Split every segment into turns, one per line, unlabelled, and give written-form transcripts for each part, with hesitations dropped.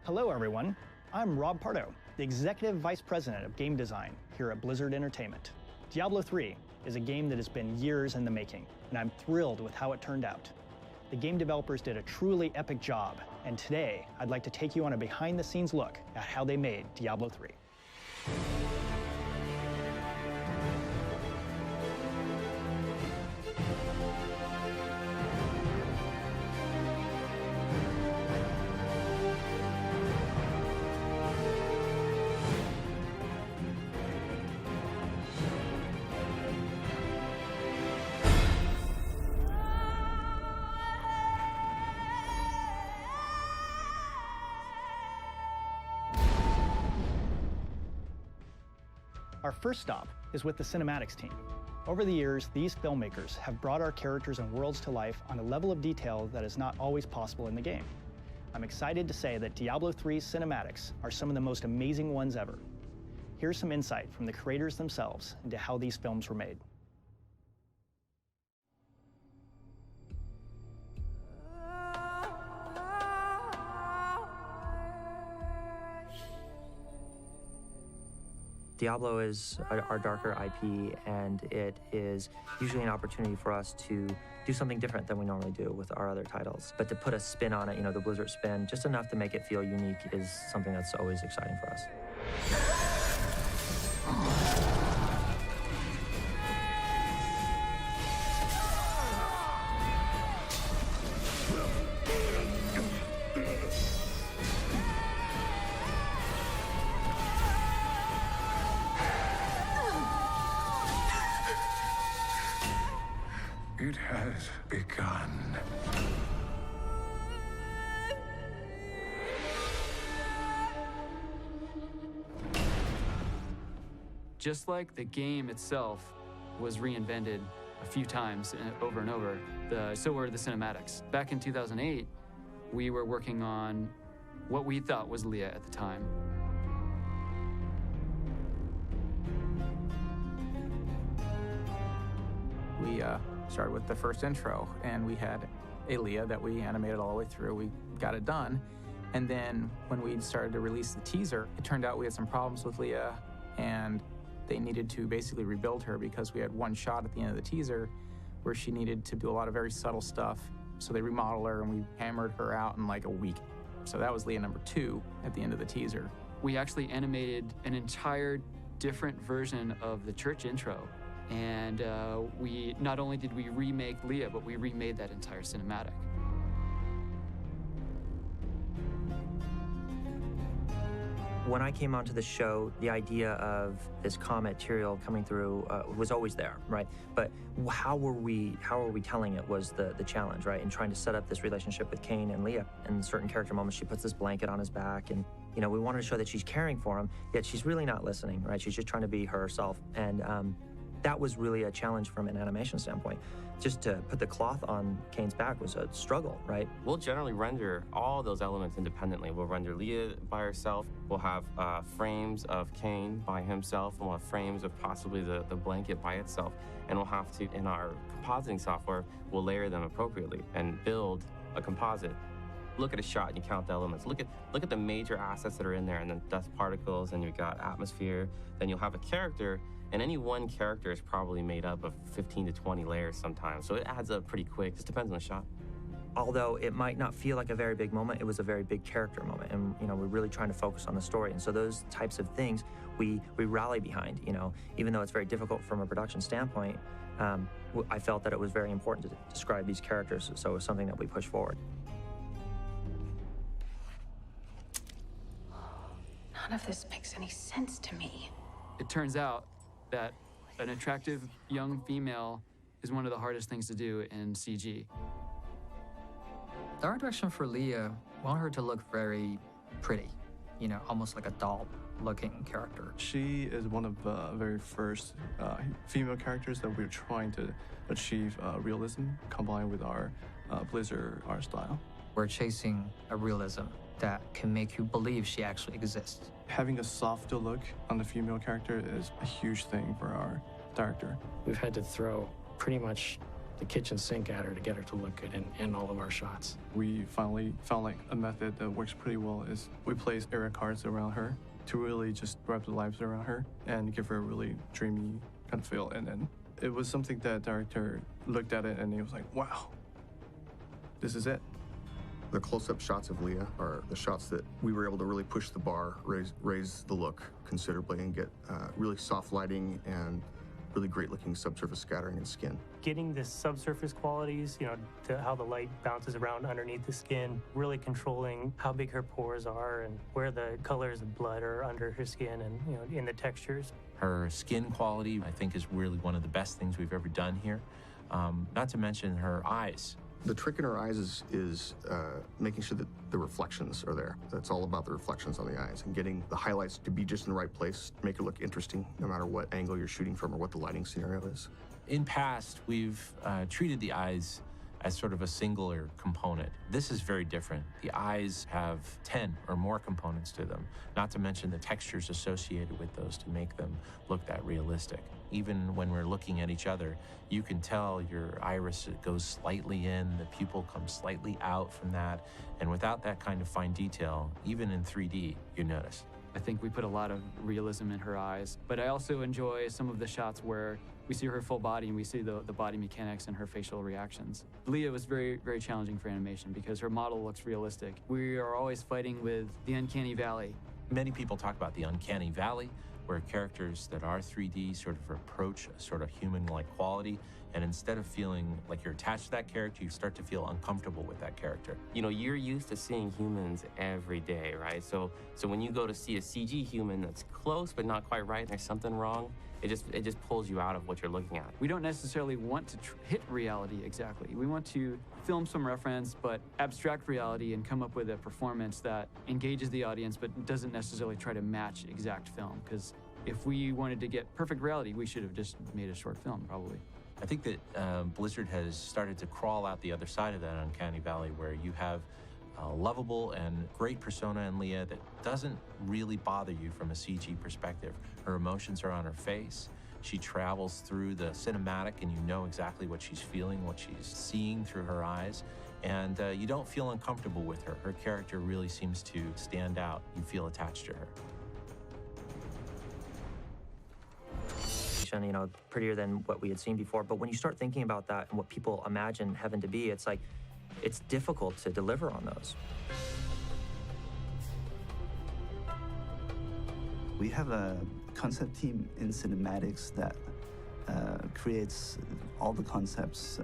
Hello, everyone. I'm Rob Pardo, the Executive Vice President of Game Design here at Blizzard Entertainment. Diablo III is a game that has been years in the making, and I'm thrilled with how it turned out. The game developers did a truly epic job, and today I'd like to take you on a behind-the-scenes look at how they made Diablo III. Our first stop is with the cinematics team. Over the years, these filmmakers have brought our characters and worlds to life on a level of detail that is not always possible in the game. I'm excited to say that Diablo III's cinematics are some of the most amazing ones ever. Here's some insight from the creators themselves into how these films were made.
Diablo is our darker IP, and it is usually an opportunity for us to do something different than we normally do with our other titles. But to put a spin on it, the Blizzard spin, just enough to make it feel unique is something that's always exciting for us.
It has begun.
Just like the game itself was reinvented a few times over and over, so were the cinematics. Back in 2008, we were working on what we thought was Leah at the time.
We started with the first intro, and we had a Leah that we animated all the way through. We got it done. And then when we started to release the teaser, it turned out we had some problems with Leah, and they needed to basically rebuild her because we had one shot at the end of the teaser where she needed to do a lot of very subtle stuff. So they remodeled her, and we hammered her out in like a week. So that was Leah number 2 at the end of the teaser.
We actually animated an entire different version of the church intro. And we not only did we remake Leah, but we remade that entire cinematic.
When I came onto the show, the idea of this comet Tyrael coming through was always there, right? But how were we telling it was the challenge, right? And trying to set up this relationship with Cain and Leah. In certain character moments, she puts this blanket on his back, and we wanted to show that she's caring for him, yet she's really not listening, right? She's just trying to be herself, and that was really a challenge from an animation standpoint. Just to put the cloth on Cain's back was a struggle, right?
We'll generally render all those elements independently. We'll render Leah by herself. We'll have frames of Cain by himself, and we'll have frames of possibly the blanket by itself. And we'll have to, in our compositing software, we'll layer them appropriately and build a composite. Look at a shot and you count the elements. Look at the major assets that are in there, and then dust particles, and you've got atmosphere. Then you'll have a character, and any one character is probably made up of 15 to 20 layers sometimes. So it adds up pretty quick. Just depends on the shot.
Although it might not feel like a very big moment, it was a very big character moment, and we're really trying to focus on the story. And so those types of things we rally behind. Even though it's very difficult from a production standpoint, I felt that it was very important to describe these characters. So it was something that we pushed forward.
None of this makes any sense to me.
It turns out that an attractive young female is one of the hardest things to do in CG.
The art direction for Leah, we want her to look very pretty, almost like a doll-looking character.
She is one of the very first female characters that we're trying to achieve realism combined with our Blizzard art style.
We're chasing a realism that can make you believe she actually exists.
Having a softer look on the female character is a huge thing for our director.
We've had to throw pretty much the kitchen sink at her to get her to look good in all of our shots.
We finally found like a method that works pretty well is we place area cards around her to really just wrap the lives around her and give her a really dreamy kind of feel. And then it was something that director looked at it and he was like, wow, this is it.
The close-up shots of Leah are the shots that we were able to really push the bar, raise the look considerably, and get really soft lighting and really great-looking subsurface scattering and skin.
Getting the subsurface qualities, to how the light bounces around underneath the skin, really controlling how big her pores are and where the colors of blood are under her skin and, in the textures.
Her skin quality, I think, is really one of the best things we've ever done here. Not to mention her eyes.
The trick in her eyes is making sure that the reflections are there. It's all about the reflections on the eyes and getting the highlights to be just in the right place, make it look interesting, no matter what angle you're shooting from or what the lighting scenario is.
In past, we've treated the eyes as sort of a singular component. This is very different. The eyes have 10 or more components to them, not to mention the textures associated with those to make them look that realistic. Even when we're looking at each other, you can tell your iris goes slightly in, the pupil comes slightly out from that, and without that kind of fine detail, even in 3D, you notice.
I think we put a lot of realism in her eyes, but I also enjoy some of the shots where we see her full body and we see the body mechanics and her facial reactions. Leah was very, very challenging for animation because her model looks realistic. We are always fighting with the uncanny valley.
Many people talk about the uncanny valley, where characters that are 3D sort of approach a sort of human-like quality, and instead of feeling like you're attached to that character, you start to feel uncomfortable with that character.
You're used to seeing humans every day, right? So when you go to see a CG human that's close but not quite right, and there's something wrong, it just pulls you out of what you're looking at.
We don't necessarily want to hit reality exactly. We want to film some reference, but abstract reality and come up with a performance that engages the audience, but doesn't necessarily try to match exact film. Because if we wanted to get perfect reality, we should have just made a short film, probably.
I think that Blizzard has started to crawl out the other side of that uncanny valley, where you have a lovable and great persona in Leah that doesn't really bother you from a CG perspective. Her emotions are on her face. She travels through the cinematic and you know exactly what she's feeling, what she's seeing through her eyes. And you don't feel uncomfortable with her. Her character really seems to stand out. You feel attached to her.
Prettier than what we had seen before. But when you start thinking about that and what people imagine heaven to be, it's like, it's difficult to deliver on those.
We have a concept team in cinematics that creates all the concepts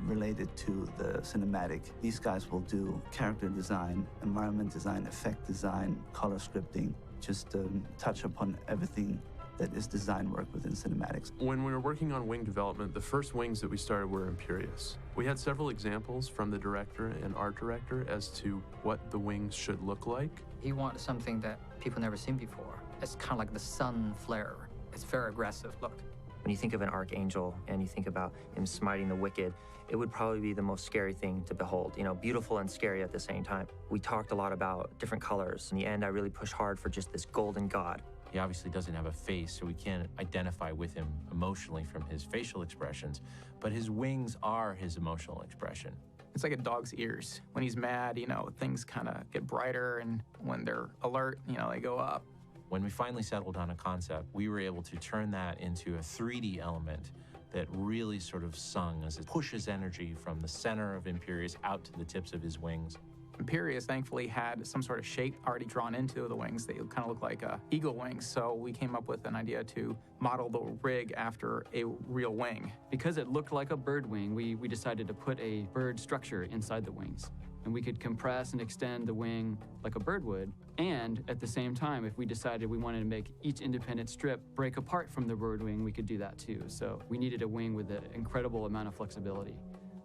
related to the cinematic. These guys will do character design, environment design, effect design, color scripting, just touch upon everything that is design work within cinematics.
When we were working on wing development, the first wings that we started were Imperious. We had several examples from the director and art director as to what the wings should look like.
He wanted something that people never seen before. It's kind of like the sun flare. It's very aggressive look.
When you think of an archangel and you think about him smiting the wicked, it would probably be the most scary thing to behold, beautiful and scary at the same time. We talked a lot about different colors. In the end, I really pushed hard for just this golden god.
He obviously doesn't have a face, so we can't identify with him emotionally from his facial expressions, but his wings are his emotional expression.
It's like a dog's ears. When he's mad, things kind of get brighter, and when they're alert, they go up.
When we finally settled on a concept, we were able to turn that into a 3D element that really sort of sung as it pushes energy from the center of Imperious out to the tips of his wings.
Imperious thankfully had some sort of shape already drawn into the wings. They kind of look like eagle wings, so we came up with an idea to model the rig after a real wing.
Because it looked like a bird wing, we decided to put a bird structure inside the wings. And we could compress and extend the wing like a bird would. And at the same time, if we decided we wanted to make each independent strip break apart from the bird wing, we could do that too. So we needed a wing with an incredible amount of flexibility.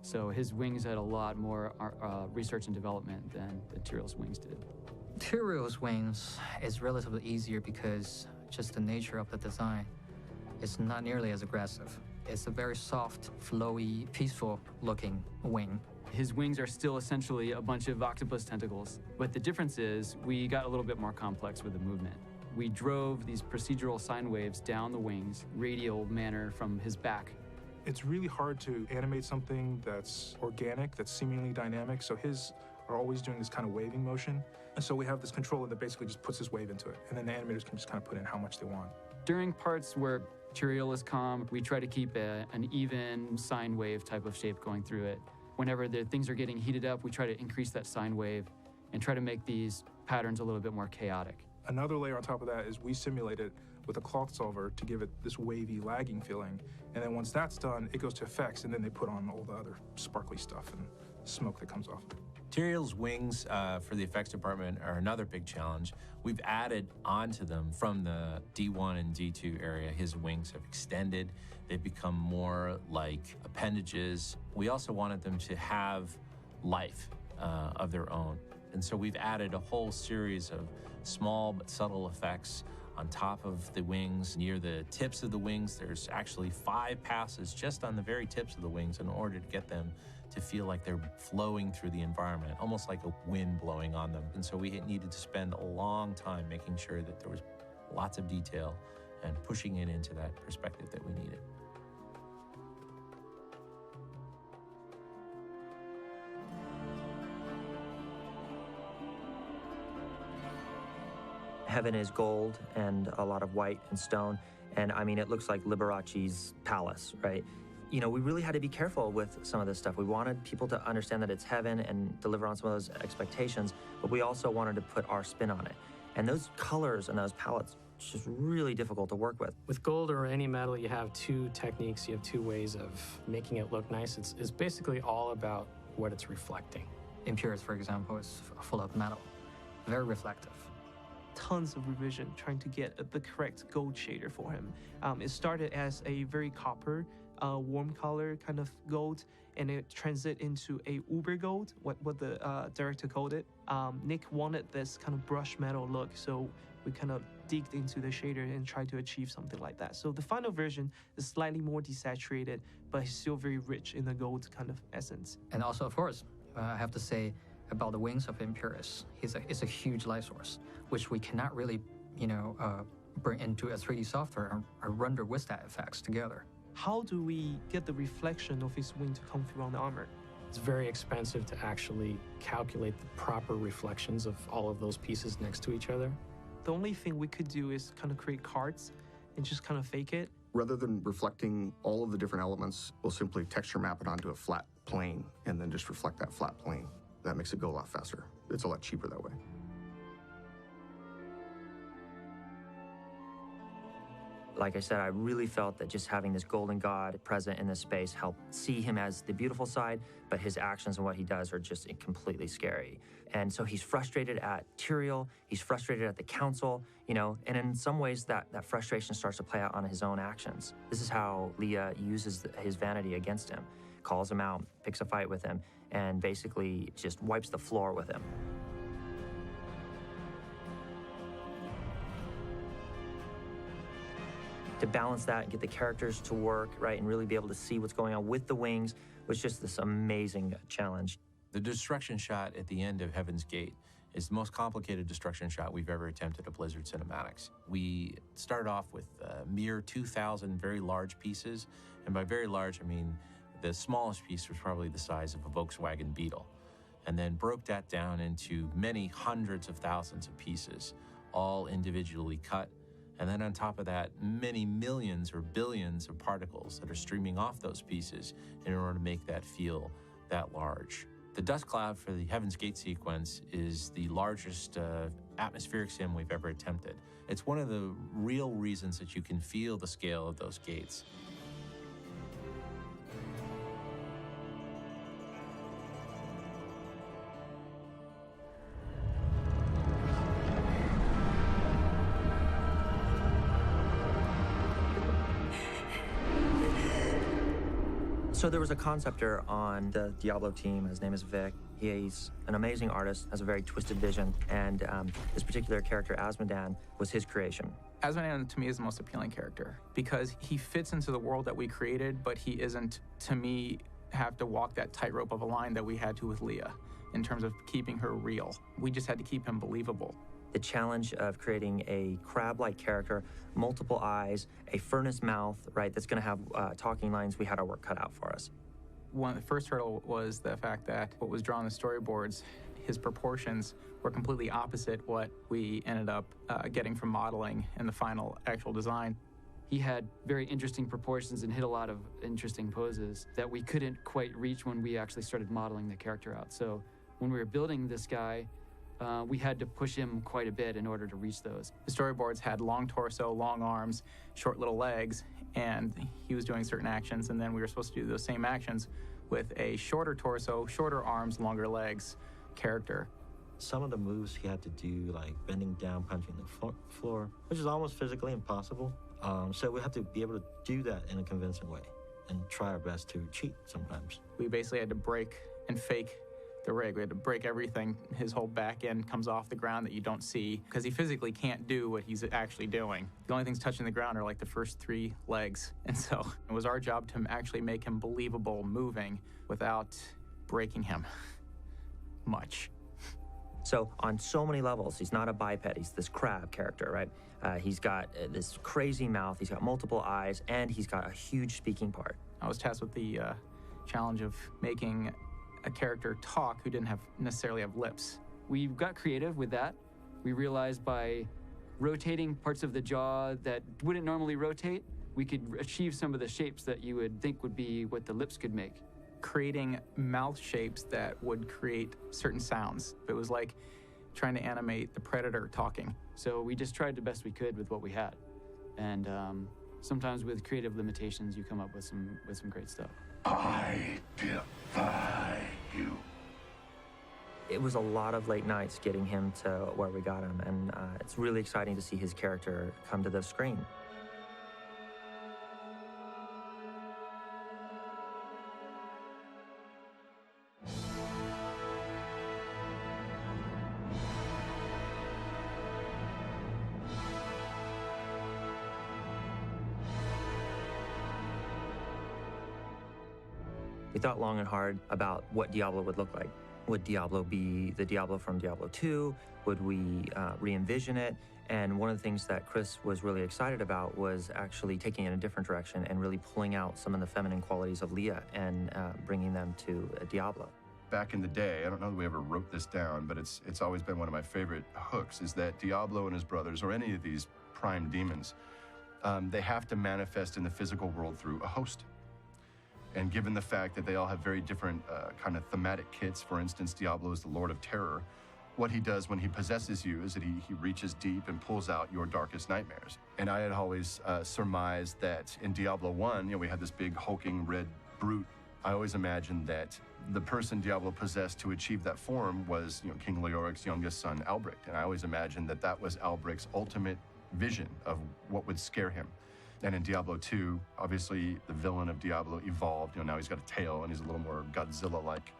So his wings had a lot more research and development than the Tyrell's wings did.
Tyrell's wings is relatively easier because just the nature of the design is not nearly as aggressive. It's a very soft, flowy, peaceful looking wing.
His wings are still essentially a bunch of octopus tentacles, but the difference is we got a little bit more complex with the movement. We drove these procedural sine waves down the wings, radial manner from his back,
It's really hard to animate something that's organic, that's seemingly dynamic. So his are always doing this kind of waving motion. And so we have this controller that basically just puts this wave into it. And then the animators can just kind of put in how much they want.
During parts where Tyrael is calm, we try to keep an even sine wave type of shape going through it. Whenever the things are getting heated up, we try to increase that sine wave and try to make these patterns a little bit more chaotic.
Another layer on top of that is we simulate it with a cloth solver to give it this wavy, lagging feeling. And then once that's done, it goes to effects, and then they put on all the other sparkly stuff and smoke that comes off.
Tyrael's wings for the effects department are another big challenge. We've added onto them from the D1 and D2 area. His wings have extended. They've become more like appendages. We also wanted them to have life of their own. And so we've added a whole series of small but subtle effects on top of the wings. Near the tips of the wings, there's actually 5 passes just on the very tips of the wings in order to get them to feel like they're flowing through the environment, almost like a wind blowing on them. And so we needed to spend a long time making sure that there was lots of detail and pushing it into that perspective that we needed.
Heaven is gold and a lot of white and stone. And I mean, it looks like Liberace's palace, right? You know, we really had to be careful with some of this stuff. We wanted people to understand that it's heaven and deliver on some of those expectations, but we also wanted to put our spin on it. And those colors and those palettes, it's just really difficult to work with.
With gold or any metal, you have 2 techniques, you have 2 ways of making it look nice. It's basically all about what it's reflecting.
Imperius, for example, is full of metal, very reflective.
Tons of revision trying to get the correct gold shader for him. It started as a very copper, warm color kind of gold, and it transited into a uber gold, what the director called it. Nick wanted this kind of brush metal look, so we kind of digged into the shader and tried to achieve something like that. So the final version is slightly more desaturated, but it's still very rich in the gold kind of essence.
And also, of course, I have to say about the wings of Imperius, it's a huge light source, which we cannot really, bring into a 3D software or render with that effects together.
How do we get the reflection of his wing to come through on the armor?
It's very expensive to actually calculate the proper reflections of all of those pieces next to each other.
The only thing we could do is kind of create cards and just kind of fake it.
Rather than reflecting all of the different elements, we'll simply texture map it onto a flat plane and then just reflect that flat plane. That makes it go a lot faster. It's a lot cheaper that way.
Like I said, I really felt that just having this golden god present in this space helped see him as the beautiful side, but his actions and what he does are just completely scary. And so he's frustrated at Tyrael, he's frustrated at the council, and in some ways that frustration starts to play out on his own actions. This is how Leah uses his vanity against him, calls him out, picks a fight with him, and basically just wipes the floor with him. To balance that and get the characters to work, right, and really be able to see what's going on with the wings was just this amazing challenge.
The destruction shot at the end of Heaven's Gate is the most complicated destruction shot we've ever attempted at Blizzard Cinematics. We started off with mere 2,000 very large pieces, and by very large, I mean the smallest piece was probably the size of a Volkswagen Beetle, and then broke that down into many hundreds of thousands of pieces, all individually cut. And then on top of that, many millions or billions of particles that are streaming off those pieces in order to make that feel that large. The dust cloud for the Heaven's Gate sequence is the largest atmospheric sim we've ever attempted. It's one of the real reasons that you can feel the scale of those gates.
So there was a conceptor on the Diablo team. His name is Vic. He's an amazing artist, has a very twisted vision, and this particular character, Asmodan, was his creation.
Asmodan, to me, is the most appealing character because he fits into the world that we created, but he isn't, to me, have to walk that tightrope of a line that we had to with Leah in terms of keeping her real. We just had to keep him believable.
the challenge of creating a crab-like character, multiple eyes, a furnace mouth, right, that's going to have talking lines, we had our work cut out for us.
The first hurdle was the fact that what was drawn in the storyboards, his proportions were completely opposite what we ended up getting from modeling in the final actual design.
He had very interesting proportions and hit a lot of interesting poses that we couldn't quite reach when we actually started modeling the character out. So when we were building this guy, we had to push him quite a bit in order to reach those.
The storyboards had long torso, long arms, short little legs, and he was doing certain actions, and then we were supposed to do those same actions with a shorter torso, shorter arms, longer legs character.
Some of the moves he had to do, like bending down, punching the floor, which is almost physically impossible. So we have to be able to do that in a convincing way and try our best to cheat sometimes.
We basically had to break and fake the rig. We had to break everything. His whole back end comes off the ground that you don't see because he physically can't do what he's actually doing. The only things touching the ground are like the first 3 legs. And so it was our job to actually make him believable moving without breaking him much.
So on so many levels, he's not a biped, he's this crab character, right? He's got this crazy mouth, he's got multiple eyes, and he's got a huge speaking part.
I was tasked with the challenge of making a character talk who didn't necessarily have lips.
We got creative with that. We realized by rotating parts of the jaw that wouldn't normally rotate, we could achieve some of the shapes that you would think would be what the lips could make.
Creating mouth shapes that would create certain sounds. It was like trying to animate the predator talking.
So we just tried the best we could with what we had. And sometimes with creative limitations, you come up with some great stuff.
I defy you.
It was a lot of late nights getting him to where we got him, and it's really exciting to see his character come to the screen. We thought long and hard about what Diablo would look like. Would Diablo be the Diablo from Diablo II? Would we re-envision it? And one of the things that Chris was really excited about was actually taking it in a different direction and really pulling out some of the feminine qualities of Leah and bringing them to Diablo.
Back in the day, I don't know that we ever wrote this down, but it's always been one of my favorite hooks, is that Diablo and his brothers, or any of these prime demons, they have to manifest in the physical world through a host. And given the fact that they all have very different kind of thematic kits, for instance, Diablo is the Lord of Terror, what he does when he possesses you is that he reaches deep and pulls out your darkest nightmares. And I had always surmised that in Diablo 1, we had this big hulking red brute. I always imagined that the person Diablo possessed to achieve that form was King Leoric's youngest son, Albrecht. And I always imagined that that was Albrecht's ultimate vision of what would scare him. And in Diablo 2, obviously the villain of Diablo evolved. Now he's got a tail and he's a little more Godzilla-like.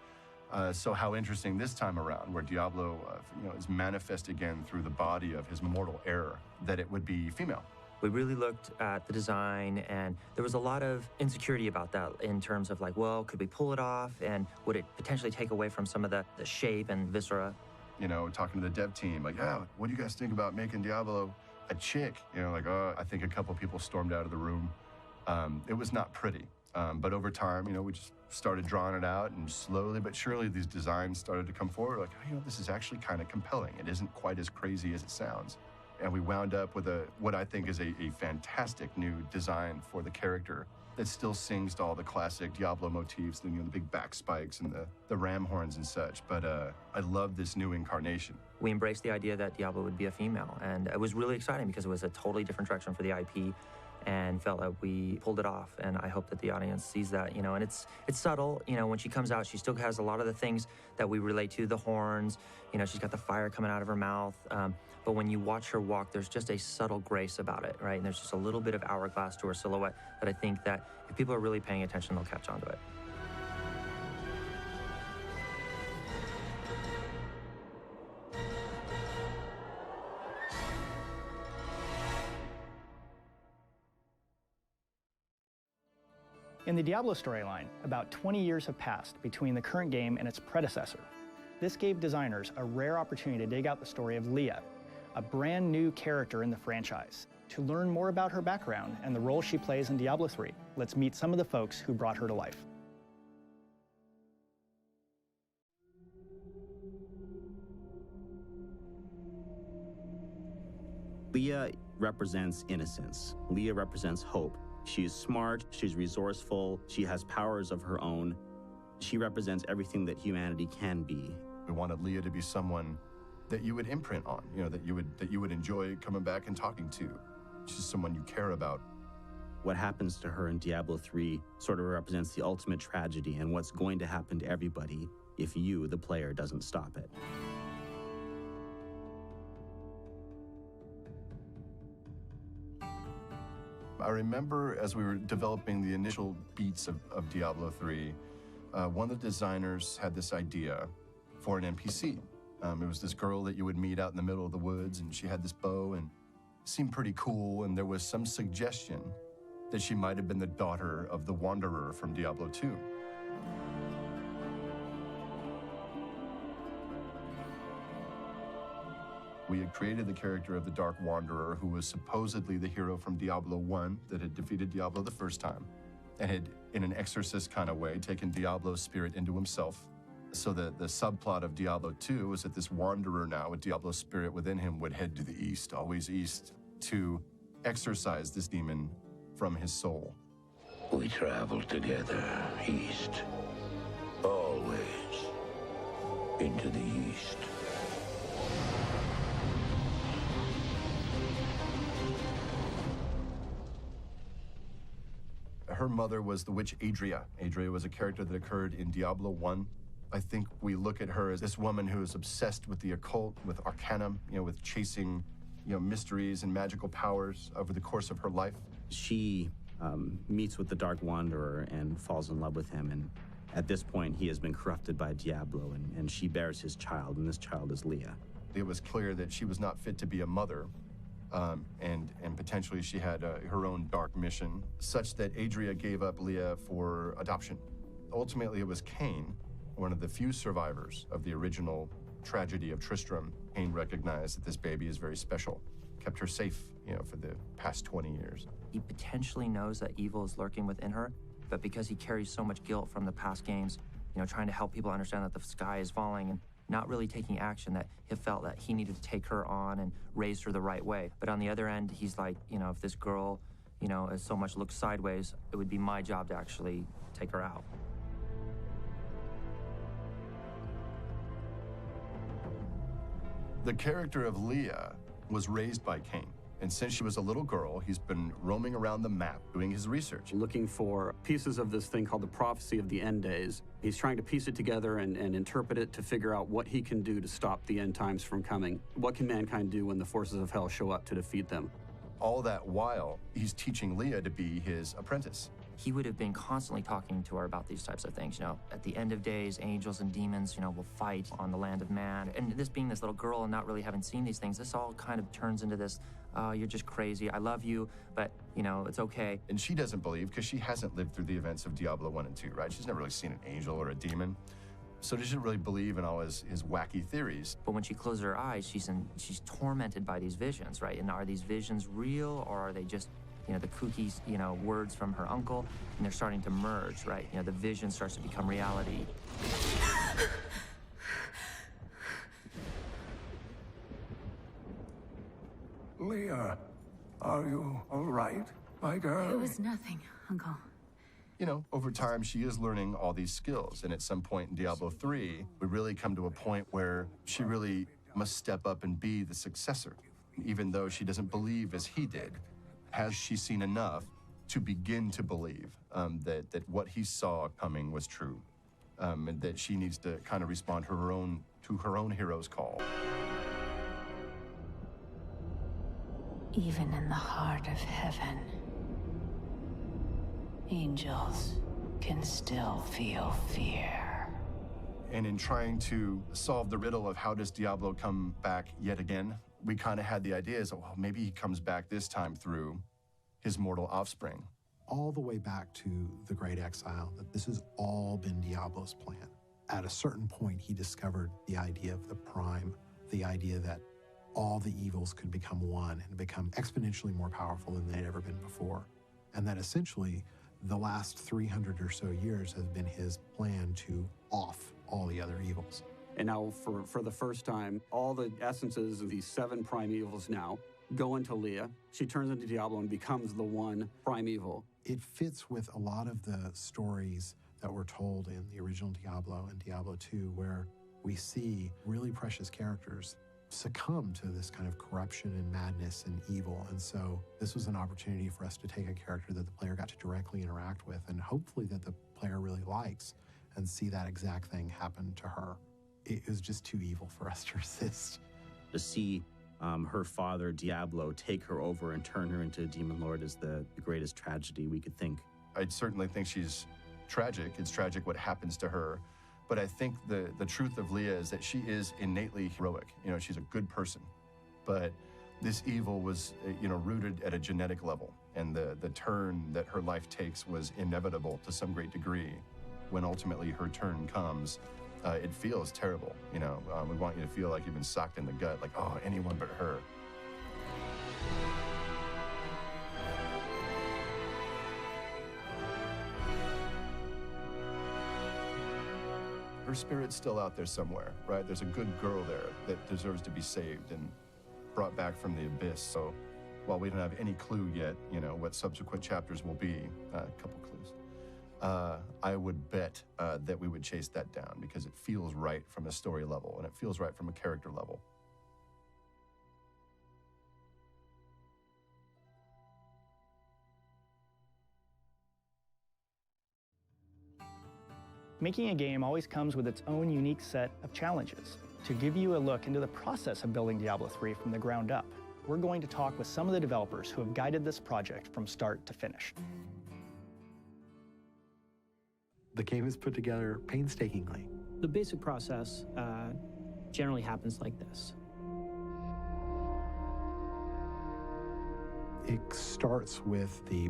So how interesting this time around, where Diablo is manifest again through the body of his mortal heir, that it would be female.
We really looked at the design, and there was a lot of insecurity about that in terms of like, well, could we pull it off? And would it potentially take away from some of the shape and viscera?
Talking to the dev team, like, yeah, what do you guys think about making Diablo a chick? I think a couple people stormed out of the room. It was not pretty. But over time, we just started drawing it out, and slowly but surely these designs started to come forward. Like, this is actually kind of compelling. It isn't quite as crazy as it sounds. And we wound up with what I think is a fantastic new design for the character that still sings to all the classic Diablo motifs, the big back spikes and the ram horns and such. But I love this new incarnation.
We embraced the idea that Diablo would be a female, and it was really exciting because it was a totally different direction for the IP, and felt that we pulled it off. And I hope that the audience sees that, and it's subtle. When she comes out, she still has a lot of the things that we relate to, the horns, she's got the fire coming out of her mouth. But when you watch her walk, there's just a subtle grace about it, right? And there's just a little bit of hourglass to her silhouette that I think that if people are really paying attention, they'll catch on to it.
In the Diablo storyline, about 20 years have passed between the current game and its predecessor. This gave designers a rare opportunity to dig out the story of Leah, a brand new character in the franchise. To learn more about her background and the role she plays in Diablo III, let's meet some of the folks who brought her to life.
Leah represents innocence. Leah represents hope. She is smart, she's resourceful, she has powers of her own. She represents everything that humanity can be.
We wanted Leah to be someone that you would imprint on, that you would enjoy coming back and talking to. She's someone you care about.
What happens to her in Diablo 3 sort of represents the ultimate tragedy and what's going to happen to everybody if you, the player, doesn't stop it.
I remember as we were developing the initial beats of Diablo 3, one of the designers had this idea for an NPC. It was this girl that you would meet out in the middle of the woods, and she had this bow and seemed pretty cool, and there was some suggestion that she might have been the daughter of the Wanderer from Diablo 2. We had created the character of the Dark Wanderer, who was supposedly the hero from Diablo 1 that had defeated Diablo the first time, and had, in an exorcist kind of way, taken Diablo's spirit into himself. So the subplot of Diablo 2 was that this Wanderer now, with Diablo's spirit within him, would head to the east, always east, to exorcise this demon from his soul.
We travel together east, always into the east.
Her mother was the witch Adria. Adria was a character that occurred in Diablo 1. I think we look at her as this woman who is obsessed with the occult, with arcana, with chasing, mysteries and magical powers over the course of her life.
She meets with the Dark Wanderer and falls in love with him, and at this point he has been corrupted by Diablo, and she bears his child, and this child is Leah.
It was clear that she was not fit to be a mother, and potentially she had her own dark mission, such that Adria gave up Leah for adoption. Ultimately, it was Cain, one of the few survivors of the original tragedy of Tristram. Cain recognized that this baby is very special, kept her safe, for the past 20 years.
He potentially knows that evil is lurking within her, but because he carries so much guilt from the past games, trying to help people understand that the sky is falling and not really taking action, that he felt that he needed to take her on and raise her the right way. But on the other end, he's like, if this girl, is so much looks sideways, it would be my job to actually take her out.
The character of Leah was raised by Cain. And since she was a little girl, he's been roaming around the map doing his research.
Looking for pieces of this thing called the prophecy of the end days. He's trying to piece it together and interpret it to figure out what he can do to stop the end times from coming. What can mankind do when the forces of hell show up to defeat them?
All that while, he's teaching Leah to be his apprentice.
He would have been constantly talking to her about these types of things. At the end of days, angels and demons, will fight on the land of man. And this being this little girl and not really having seen these things, this all kind of turns into this, you're just crazy. I love you, but, it's okay.
And she doesn't believe because she hasn't lived through the events of Diablo 1 and 2, right? She's never really seen an angel or a demon. So she doesn't really believe in all his wacky theories.
But when she closes her eyes, she's tormented by these visions, right? And are these visions real, or are they just the kooky, words from her uncle, and they're starting to merge, right? The vision starts to become reality.
Leah, are you all right, my girl?
It was nothing, Uncle.
Over time, she is learning all these skills. And at some point in Diablo 3, we really come to a point where she really must step up and be the successor, even though she doesn't believe as he did. Has she seen enough to begin to believe that what he saw coming was true, and that she needs to kind of respond to her own hero's call?
Even in the heart of heaven, angels can still feel fear.
And in trying to solve the riddle of how does Diablo come back yet again, we kind of had the idea is, well, maybe he comes back this time through his mortal offspring.
All the way back to the Great Exile, that this has all been Diablo's plan. At a certain point, he discovered the idea of the Prime, the idea that all the evils could become one and become exponentially more powerful than they'd ever been before. And that essentially the last 300 or so years has been his plan to off all the other evils.
And now, for the first time, all the essences of these 7 prime evils now go into Leah. She turns into Diablo and becomes the one prime evil.
It fits with a lot of the stories that were told in the original Diablo and Diablo II, where we see really precious characters succumb to this kind of corruption and madness and evil. And so this was an opportunity for us to take a character that the player got to directly interact with, and hopefully that the player really likes, and see that exact thing happen to her. It was just too evil for us to resist.
To see her father, Diablo, take her over and turn her into a demon lord is the greatest tragedy we could think.
I certainly think she's tragic. It's tragic what happens to her. But I think the truth of Leah is that she is innately heroic. You know, she's a good person. But this evil was, rooted at a genetic level. And the turn that her life takes was inevitable to some great degree. When ultimately her turn comes, it feels terrible. We want you to feel like you've been socked in the gut, like, oh, anyone but her. Her spirit's still out there somewhere, right? There's a good girl there that deserves to be saved and brought back from the abyss. So while we don't have any clue yet, what subsequent chapters will be, a couple clues, I would bet that we would chase that down because it feels right from a story level and it feels right from a character level.
Making a game always comes with its own unique set of challenges. To give you a look into the process of building Diablo III from the ground up, we're going to talk with some of the developers who have guided this project from start to finish.
The game is put together painstakingly.
The basic process generally happens like this.
It starts with the,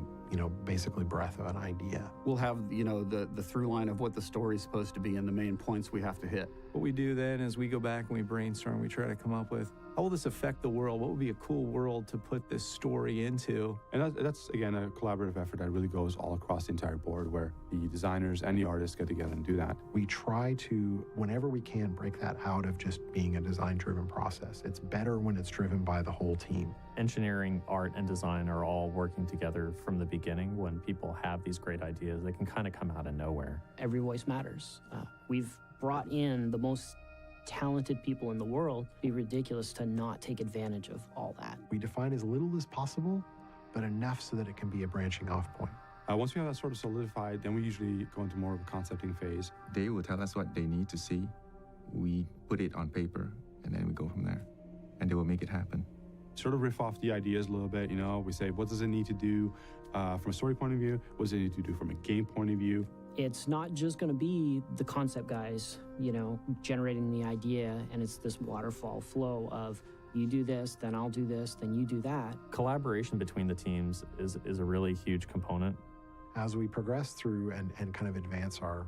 basically breath of an idea.
We'll have, the through line of what the story's supposed to be and the main points we have to hit.
What we do then is we go back and we brainstorm, we try to come up with, how will this affect the world? What would be a cool world to put this story into?
And that's again, a collaborative effort that really goes all across the entire board, where the designers and the artists get together and do that.
We try to, whenever we can, break that out of just being a design-driven process. It's better when it's driven by the whole team.
Engineering, art, and design are all working together from the beginning. When people have these great ideas, they can kind of come out of nowhere.
Every voice matters. We've brought in the most talented people in the world. It'd be ridiculous to not take advantage of all that.
We define as little as possible, but enough so that it can be a branching off point.
Once we have that sort of solidified, then we usually go into more of a concepting phase.
They will tell us what they need to see. We put it on paper, and then we go from there. And they will make it happen.
Sort of riff off the ideas a little bit, we say, what does it need to do from a story point of view? What does it need to do from a game point of view?
It's not just going to be the concept guys, generating the idea, and it's this waterfall flow of you do this, then I'll do this, then you do that.
Collaboration between the teams is a really huge component.
As we progress through and kind of advance our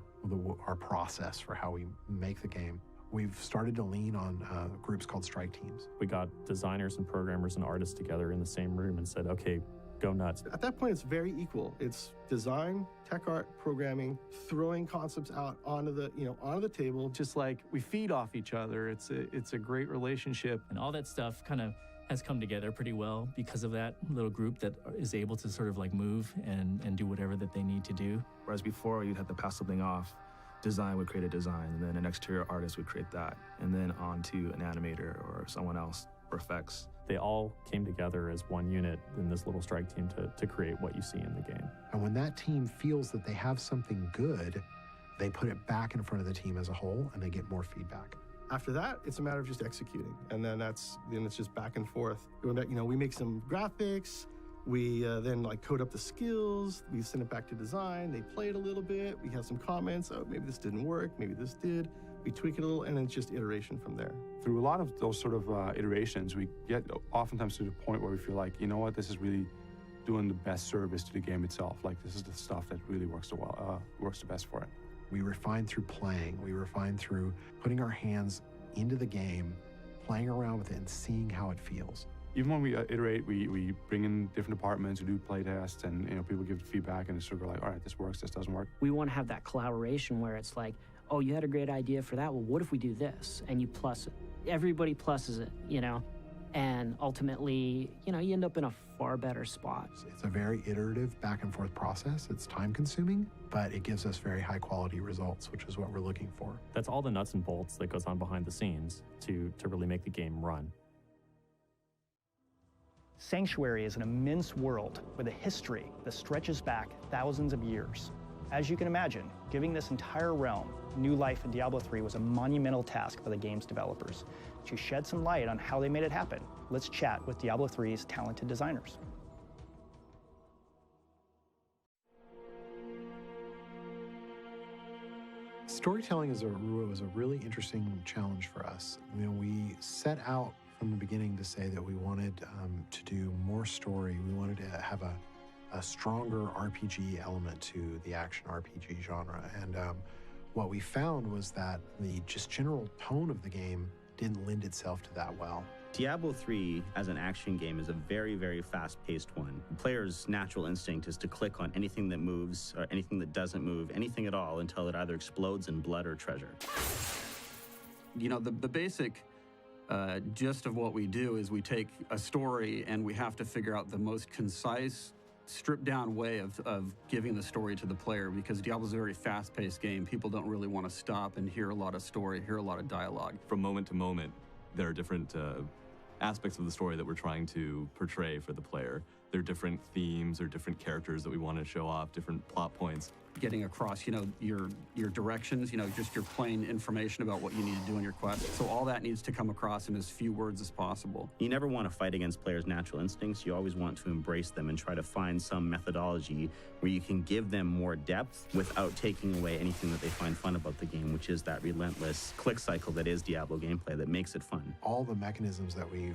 process for how we make the game, we've started to lean on groups called strike teams.
We got designers and programmers and artists together in the same room and said, okay, go nuts.
At that point, it's very equal. It's design, tech art, programming, throwing concepts out onto the table.
Just like we feed off each other. It's a great relationship.
And all that stuff kind of has come together pretty well because of that little group that is able to sort of like move and do whatever that they need to do.
Whereas before, you'd have to pass something off. Design would create a design, and then an exterior artist would create that, and then on to an animator or someone else for effects.
They all came together as one unit in this little strike team to create what you see in the game.
And when that team feels that they have something good, they put it back in front of the team as a whole, and they get more feedback.
After that, it's a matter of just executing, and then it's just back and forth. We make some graphics. We then code up the skills. We send it back to design. They play it a little bit. We have some comments. Oh, maybe this didn't work. Maybe this did. We tweak it a little, and then it's just iteration from there.
Through a lot of those sort of iterations, we get oftentimes to the point where we feel like, you know what, this is really doing the best service to the game itself. Like, this is the stuff that really works the best for it.
We refine through playing. We refine through putting our hands into the game, playing around with it and seeing how it feels.
Even when we iterate, we bring in different departments, we do play tests, and people give feedback, and it's sort of like, all right, this works, this doesn't work.
We want to have that collaboration where it's like, oh, you had a great idea for that. Well, what if we do this? And you plus it. Everybody pluses it, and ultimately, you end up in a far better spot.
It's a very iterative back and forth process. It's time consuming, but it gives us very high quality results, which is what we're looking for.
That's all the nuts and bolts that goes on behind the scenes to really make the game run.
Sanctuary is an immense world with a history that stretches back thousands of years. As you can imagine, giving this entire realm new life in Diablo III was a monumental task for the game's developers. To shed some light on how they made it happen, let's chat with Diablo III's talented designers.
Storytelling was a really interesting challenge for us. We set out from the beginning to say that we wanted to do more story. We wanted to have a stronger RPG element to the action RPG genre. And what we found was that the just general tone of the game didn't lend itself to that well.
Diablo III as an action game is a very, very fast-paced one. The player's natural instinct is to click on anything that moves or anything that doesn't move, anything at all, until it either explodes in blood or treasure.
The basic gist of what we do is we take a story and we have to figure out the most concise, stripped-down way of giving the story to the player, because Diablo's a very fast-paced game. People don't really want to stop and hear a lot of story, hear a lot of dialogue.
From moment to moment, there are different aspects of the story that we're trying to portray for the player. There are different themes or different characters that we want to show off, different plot points.
Getting across, your directions, just your plain information about what you need to do in your quest. So all that needs to come across in as few words as possible.
You never want to fight against players' natural instincts. You always want to embrace them and try to find some methodology where you can give them more depth without taking away anything that they find fun about the game, which is that relentless click cycle that is Diablo gameplay that makes it fun.
All the mechanisms that we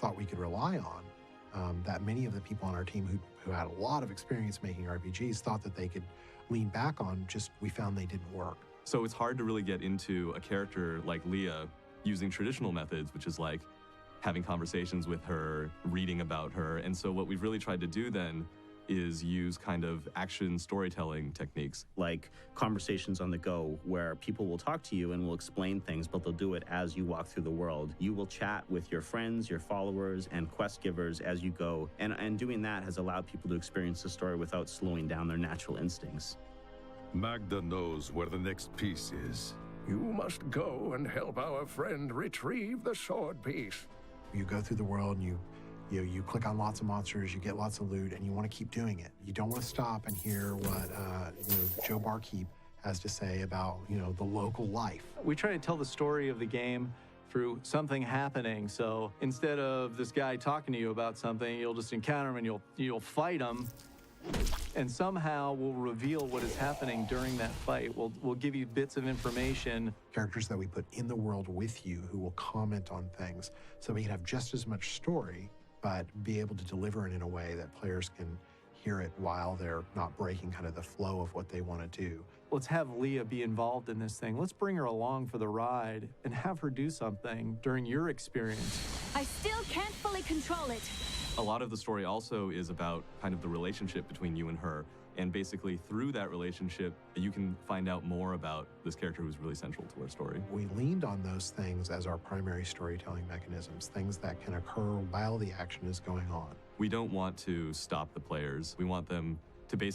thought we could rely on, that many of the people on our team who had a lot of experience making RPGs thought that they could lean back on, we found they didn't work.
So it's hard to really get into a character like Leah using traditional methods, which is like having conversations with her, reading about her. And so what we've really tried to do then is use kind of action storytelling techniques.
Like conversations on the go, where people will talk to you and will explain things, but they'll do it as you walk through the world. You will chat with your friends, your followers, and quest givers as you go. And doing that has allowed people to experience the story without slowing down their natural instincts.
Magda knows where the next piece is. You must go and help our friend retrieve the sword piece.
You go through the world and you click on lots of monsters, you get lots of loot, and you want to keep doing it. You don't want to stop and hear what Joe Barkeep has to say about the local life.
We try to tell the story of the game through something happening. So instead of this guy talking to you about something, you'll just encounter him and you'll fight him, and somehow we'll reveal what is happening during that fight. We'll give you bits of information.
Characters that we put in the world with you who will comment on things, so we can have just as much story, but be able to deliver it in a way that players can hear it while they're not breaking kind of the flow of what they want to do.
Let's have Leah be involved in this thing. Let's bring her along for the ride and have her do something during your experience.
I still can't fully control it.
A lot of the story also is about kind of the relationship between you and her. And basically through that relationship, you can find out more about this character who's really central to our story.
We leaned on those things as our primary storytelling mechanisms, things that can occur while the action is going on.
We don't want to stop the players. We want them to be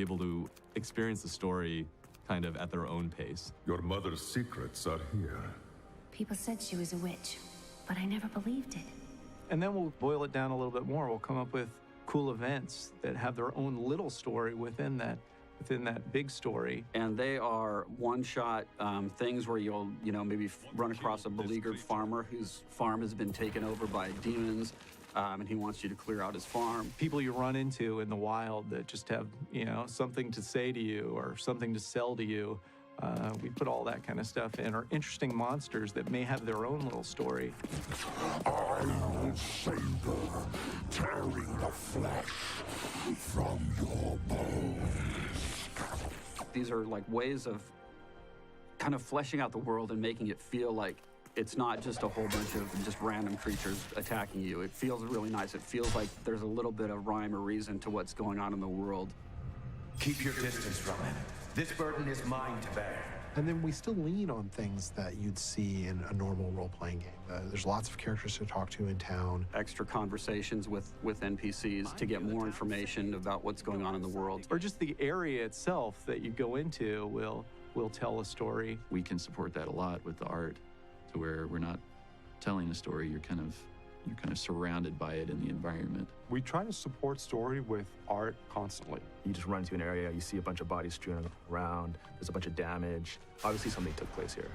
able to experience the story kind of at their own pace.
Your mother's secrets are here.
People said she was a witch, but I never believed it.
And then we'll boil it down a little bit more. We'll come up with cool events that have their own little story within that big story.
And they are one-shot things where you'll, maybe run across a beleaguered farmer whose farm has been taken over by demons, and he wants you to clear out his farm.
People you run into in the wild that just have, something to say to you or something to sell to you. We put all that kind of stuff in, or interesting monsters that may have their own little story.
I will savor, tearing the flesh from your bones.
These are like ways of kind of fleshing out the world and making it feel like It's not just a whole bunch of just random creatures attacking you. It feels really nice. It feels like there's a little bit of rhyme or reason to what's going on in the world.
Keep your distance from it. This burden is mine to bear.
And then we still lean on things that you'd see in a normal role-playing game. There's lots of characters to talk to in town.
Extra conversations with NPCs to get more information about what's going on in the world.
Or just the area itself that you go into will tell a story.
We can support that a lot with the art, to where we're not telling a story, you're kind of surrounded by it in the environment.
We try to support story with art constantly.
You just run into an area, you see a bunch of bodies strewn around, there's a bunch of damage. Obviously something took place here.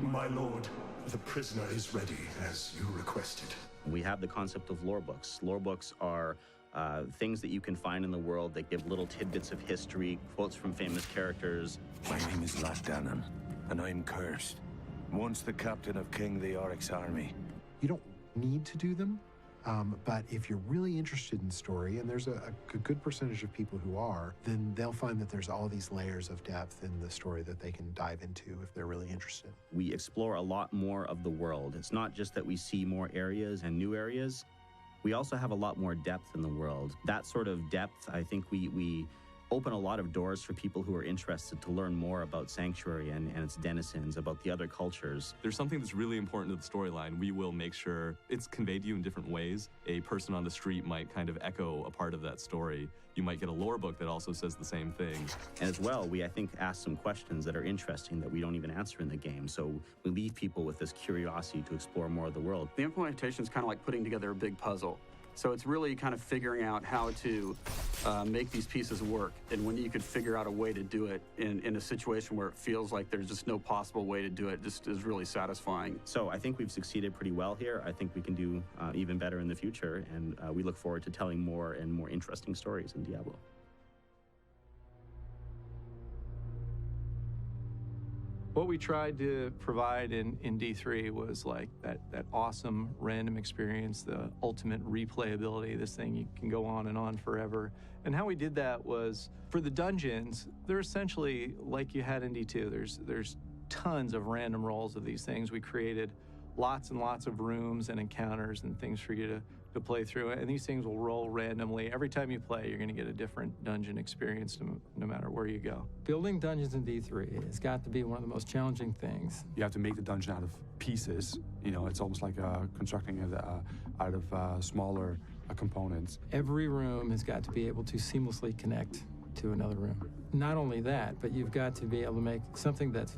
My lord, the prisoner is ready, as you requested.
We have the concept of lore books. Lore books are things that you can find in the world that give little tidbits of history, quotes from famous characters.
My name is Latdanan, and I'm cursed. Once the captain of King the Oryx army.
You don't need to do them, but if you're really interested in story, and there's a good percentage of people who are, then they'll find that there's all these layers of depth in the story that they can dive into if they're really interested.
We explore a lot more of the world. It's not just that we see more areas and new areas. We also have a lot more depth in the world. That sort of depth, I think we open a lot of doors for people who are interested to learn more about Sanctuary and its denizens, about the other cultures.
There's something that's really important to the storyline. We will make sure it's conveyed to you in different ways. A person on the street might kind of echo a part of that story. You might get a lore book that also says the same thing.
And as well, we, I think, ask some questions that are interesting that we don't even answer in the game. So we leave people with this curiosity to explore more of the world.
The implementation is kind of like putting together a big puzzle. So it's really kind of figuring out how to make these pieces work. And when you could figure out a way to do it in a situation where it feels like there's just no possible way to do it, just is really satisfying.
So I think we've succeeded pretty well here. I think we can do even better in the future. And we look forward to telling more and more interesting stories in Diablo.
What we tried to provide in D3 was like that awesome random experience, the ultimate replayability. This thing, you can go on and on forever. And how we did that was, for the dungeons, they're essentially like you had in D2. There's tons of random rolls of these things. We created lots and lots of rooms and encounters and things for you to play through. And these things will roll randomly. Every time you play, you're going to get a different dungeon experience no matter where you go.
Building dungeons in D3 has got to be one of the most challenging things.
You have to make the dungeon out of pieces. You know, it's almost like constructing it out of smaller components.
Every room has got to be able to seamlessly connect to another room. Not only that, but you've got to be able to make something that's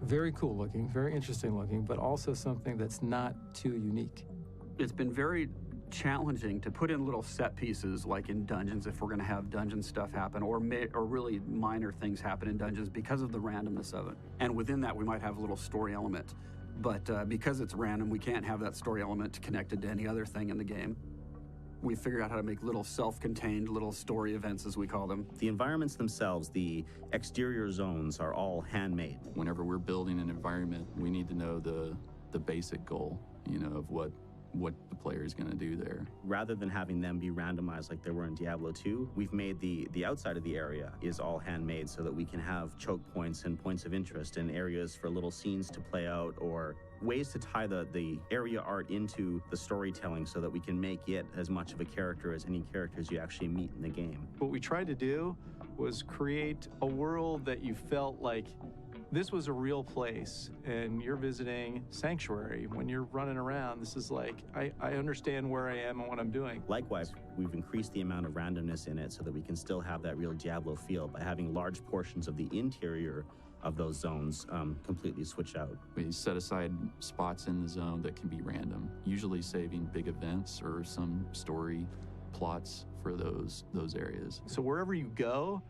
very cool looking, very interesting looking, but also something that's not too unique.
It's been very challenging to put in little set pieces like in dungeons if we're going to have dungeon stuff happen, or really minor things happen in dungeons because of the randomness of it. And within that, we might have a little story element. But because it's random, we can't have that story element connected to any other thing in the game. We figured out how to make little self-contained little story events, as we call them.
The environments themselves, the exterior zones, are all handmade.
Whenever we're building an environment, we need to know the basic goal, you know, of what the player is going to do there.
Rather than having them be randomized like they were in Diablo 2, we've made the outside of the area is all handmade so that we can have choke points and points of interest and areas for little scenes to play out, or ways to tie the area art into the storytelling so that we can make it as much of a character as any characters you actually meet in the game.
What we tried to do was create a world that you felt like this was a real place, and you're visiting Sanctuary. When you're running around, this is like, I understand where I am and what I'm doing.
Likewise, we've increased the amount of randomness in it so that we can still have that real Diablo feel by having large portions of the interior of those zones completely switch out.
We set aside spots in the zone that can be random, usually saving big events or some story plots for those areas.
So wherever you go,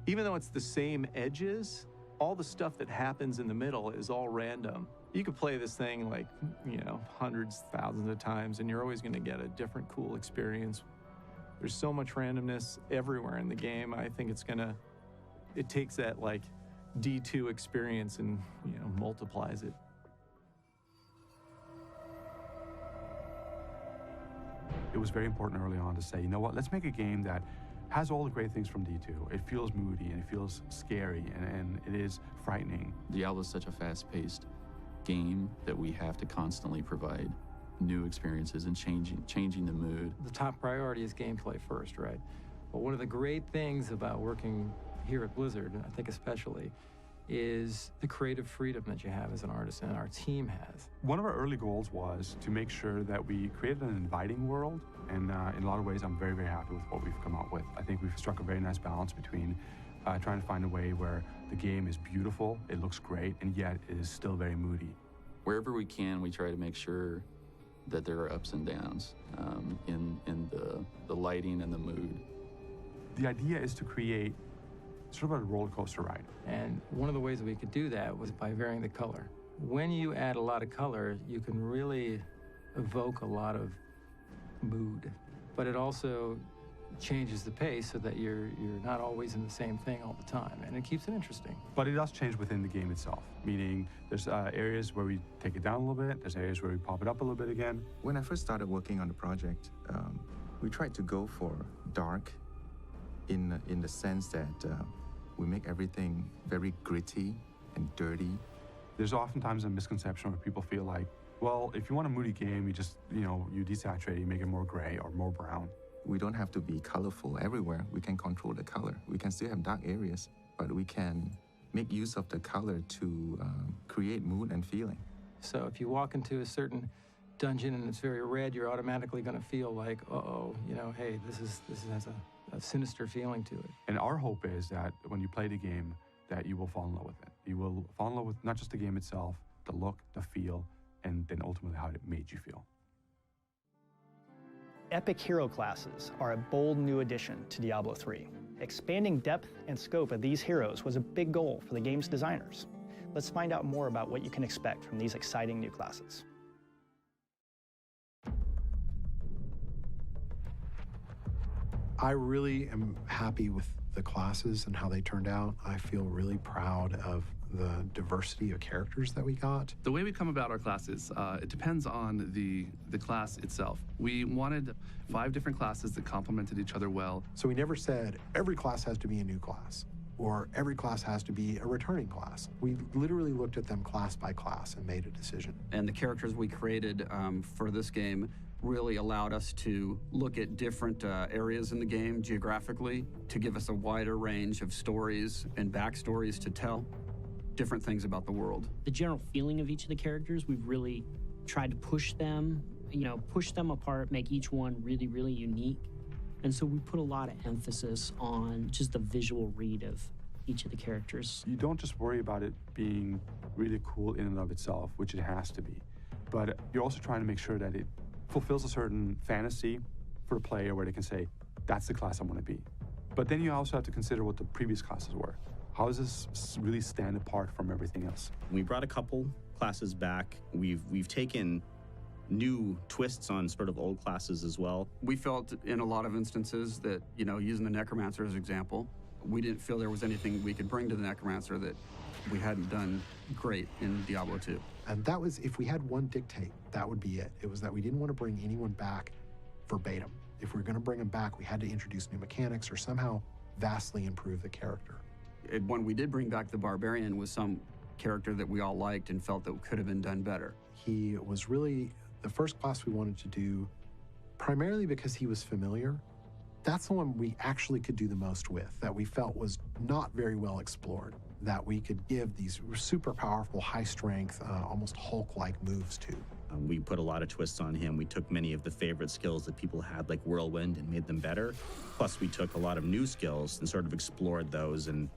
even though it's the same edges, all the stuff that happens in the middle is all random. You could play this thing like, you know, hundreds, thousands of times, and you're always going to get a different cool experience. There's so much randomness everywhere in the game. I think it takes that like D2 experience and, you know, multiplies it.
It was very important early on to say, you know what, let's make a game that has all the great things from D2. It feels moody and it feels scary and it is frightening.
Diablo is such a fast-paced game that we have to constantly provide new experiences and changing the mood.
The top priority is gameplay first, right? But one of the great things about working here at Blizzard, and I think especially, is the creative freedom that you have as an artist and our team has.
One of our early goals was to make sure that we created an inviting world, and in a lot of ways I'm very, very happy with what we've come out with. I think we've struck a very nice balance between trying to find a way where the game is beautiful, it looks great, and yet it is still very moody.
Wherever we can, we try to make sure that there are ups and downs in the lighting and the mood.
The idea is to create sort of a roller coaster ride.
And one of the ways that we could do that was by varying the color. When you add a lot of color, you can really evoke a lot of mood, but it also changes the pace so that you're not always in the same thing all the time, and it keeps it interesting.
But it does change within the game itself, meaning there's areas where we take it down a little bit, there's areas where we pop it up a little bit again.
When I first started working on the project, we tried to go for dark in the sense that we make everything very gritty and dirty.
There's oftentimes a misconception where people feel like, well, if you want a moody game, you just, you desaturate, you make it more gray or more brown.
We don't have to be colorful everywhere. We can control the color. We can still have dark areas, but we can make use of the color to create mood and feeling.
So if you walk into a certain dungeon and it's very red, you're automatically going to feel like, uh-oh, hey, this has a sinister feeling to it.
And our hope is that when you play the game, that you will fall in love with it. You will fall in love with not just the game itself, the look, the feel, and then ultimately how it made you feel.
Epic hero classes are a bold new addition to Diablo III. Expanding depth and scope of these heroes was a big goal for the game's designers. Let's find out more about what you can expect from these exciting new classes.
I really am happy with the classes and how they turned out. I feel really proud of the diversity of characters that we got.
The way we come about our classes, it depends on the class itself. We wanted 5 different classes that complemented each other well.
So we never said every class has to be a new class or every class has to be a returning class. We literally looked at them class by class and made a decision.
And the characters we created for this game really allowed us to look at different areas in the game geographically to give us a wider range of stories and backstories to tell, different things about the world.
The general feeling of each of the characters, we've really tried to push them apart, make each one really, really unique. And so we put a lot of emphasis on just the visual read of each of the characters.
You don't just worry about it being really cool in and of itself, which it has to be, but you're also trying to make sure that it fulfills a certain fantasy for the player where they can say, that's the class I want to be. But then you also have to consider what the previous classes were. How does this really stand apart from everything else?
We brought a couple classes back. We've taken new twists on sort of old classes as well.
We felt in a lot of instances that, using the Necromancer as an example, we didn't feel there was anything we could bring to the Necromancer that we hadn't done great in Diablo II.
And that was, if we had one dictate, that would be it. It was that we didn't want to bring anyone back verbatim. If we were going to bring them back, we had to introduce new mechanics or somehow vastly improve the character.
When we did bring back the Barbarian was some character that we all liked and felt that could have been done better.
He was really the first class we wanted to do, primarily because he was familiar. That's the one we actually could do the most with, that we felt was not very well explored, that we could give these super powerful, high strength, almost Hulk-like moves to.
We put a lot of twists on him. We took many of the favorite skills that people had, like Whirlwind, and made them better. Plus, we took a lot of new skills and sort of explored those and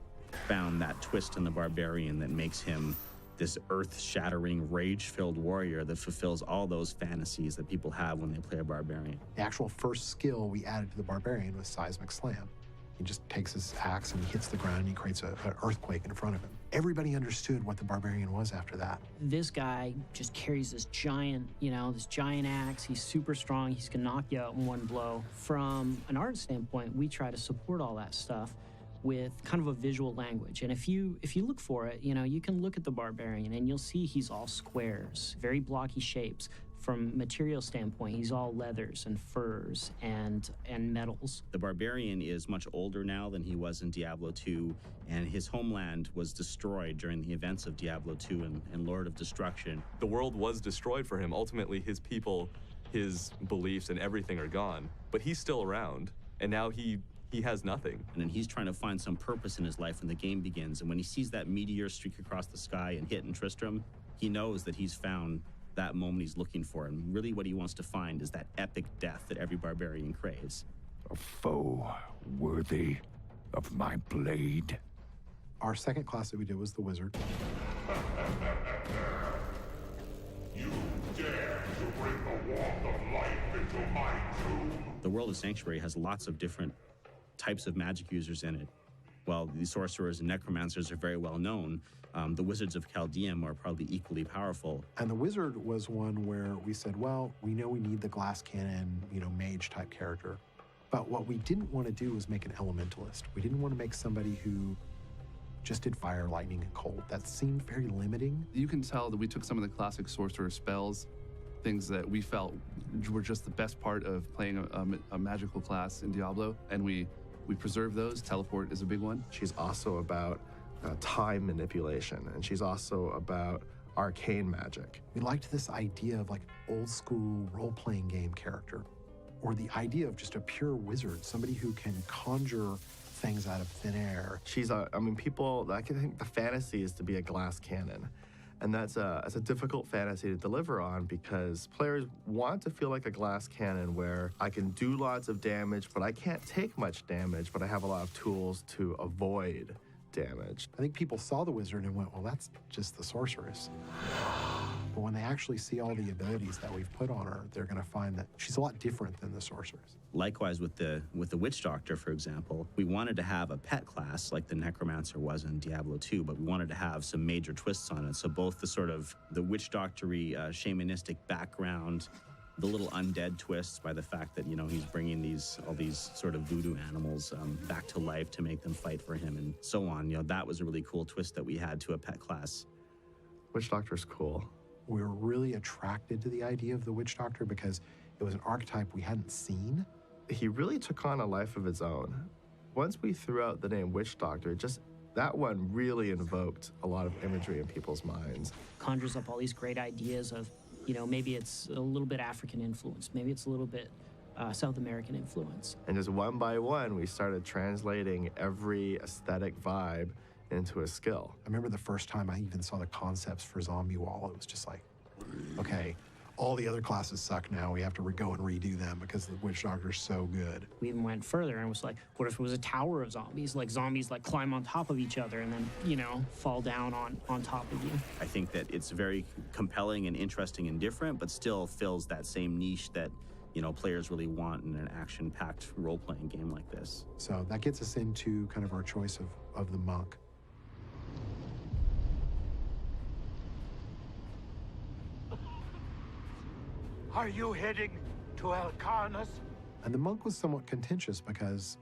found that twist in the Barbarian that makes him this earth-shattering, rage-filled warrior that fulfills all those fantasies that people have when they play a Barbarian.
The actual first skill we added to the Barbarian was Seismic Slam. He just takes his axe and he hits the ground and he creates an earthquake in front of him. Everybody understood what the Barbarian was after that.
This guy just carries this giant axe. He's super strong. He's gonna knock you out in one blow. From an art standpoint, we try to support all that stuff with kind of a visual language. And if you look for it, you can look at the Barbarian and you'll see he's all squares, very blocky shapes. From material standpoint, he's all leathers and furs and metals.
The barbarian is much older now than he was in Diablo II, and his homeland was destroyed during the events of Diablo II and Lord of Destruction.
The world was destroyed for him. Ultimately, his people, his beliefs, and everything are gone. But he's still around, and now he has nothing.
And then he's trying to find some purpose in his life when the game begins. And when he sees that meteor streak across the sky and hit in Tristram, he knows that he's found that moment he's looking for. And really what he wants to find is that epic death that every barbarian craves.
A foe worthy of my blade.
Our second class that we did was the wizard.
You dare to bring the warmth of life into my tomb?
The world of Sanctuary has lots of different types of magic users in it. While the sorcerers and necromancers are very well known, the wizards of Chaldeum are probably equally powerful.
And the wizard was one where we said, well, we know we need the glass cannon, mage type character. But what we didn't want to do was make an elementalist. We didn't want to make somebody who just did fire, lightning, and cold. That seemed very limiting.
You can tell that we took some of the classic sorcerer spells, things that we felt were just the best part of playing a magical class in Diablo, and we preserve those. Teleport is a big one.
She's also about time manipulation, and she's also about arcane magic.
We liked this idea of like old school role-playing game character, or the idea of just a pure wizard, somebody who can conjure things out of thin air.
She's I think the fantasy is to be a glass cannon. And that's a difficult fantasy to deliver on because players want to feel like a glass cannon where I can do lots of damage, but I can't take much damage, but I have a lot of tools to avoid damage.
I think people saw the wizard and went, well, that's just the sorceress. But when they actually see all the abilities that we've put on her, they're going to find that she's a lot different than the sorceress.
Likewise with the witch doctor, for example, we wanted to have a pet class like the necromancer was in Diablo 2, but we wanted to have some major twists on it. So both the witch doctory shamanistic background, the little undead twists by the fact that he's bringing all these sort of voodoo animals back to life to make them fight for him and so on. That was a really cool twist that we had to a pet class.
Witch doctor's cool.
We were really attracted to the idea of the witch doctor because it was an archetype we hadn't seen.
He really took on a life of his own. Once we threw out the name witch doctor, that one really invoked a lot of imagery in people's minds.
Conjures up all these great ideas of, maybe it's a little bit African influence, maybe it's a little bit South American influence.
And just one by one, we started translating every aesthetic vibe into a skill.
I remember the first time I even saw the concepts for Zombie Wall, it was just like, okay, all the other classes suck now. We have to go and redo them because the witch doctor's so good.
We even went further and was like, what if it was a tower of zombies? Like zombies climb on top of each other and then, fall down on top of you.
I think that it's very compelling and interesting and different, but still fills that same niche that, players really want in an action-packed role-playing game like this.
So that gets us into kind of our choice of the monk.
Are you heading to Alcarnus?
And the monk was somewhat contentious because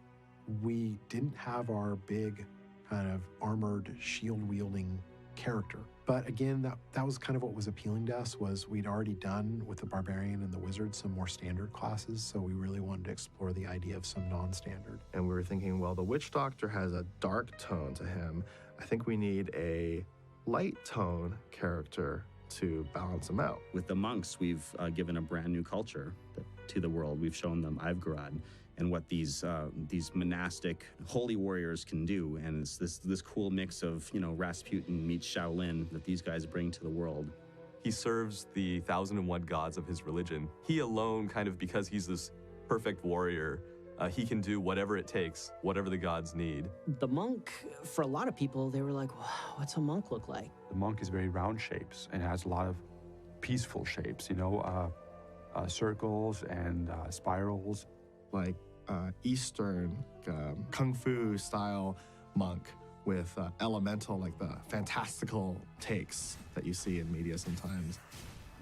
we didn't have our big kind of armored shield-wielding character. But again, that was kind of what was appealing to us, was we'd already done with the barbarian and the wizard some more standard classes, so we really wanted to explore the idea of some non-standard.
And we were thinking, well, the witch doctor has a dark tone to him. I think we need a light tone character to balance them out.
With the monks, we've given a brand new culture to the world. We've shown them Ivgarad and what these monastic holy warriors can do, and it's this cool mix of Rasputin meets Shaolin that these guys bring to the world.
He serves the 1,001 gods of his religion. He alone, kind of because he's this perfect warrior, he can do whatever it takes, whatever the gods need.
The monk, for a lot of people, they were like, wow, what's a monk look like?
The monk is very round shapes and has a lot of peaceful shapes, circles and spirals.
Like Eastern Kung Fu style monk with elemental, like the fantastical takes that you see in media sometimes.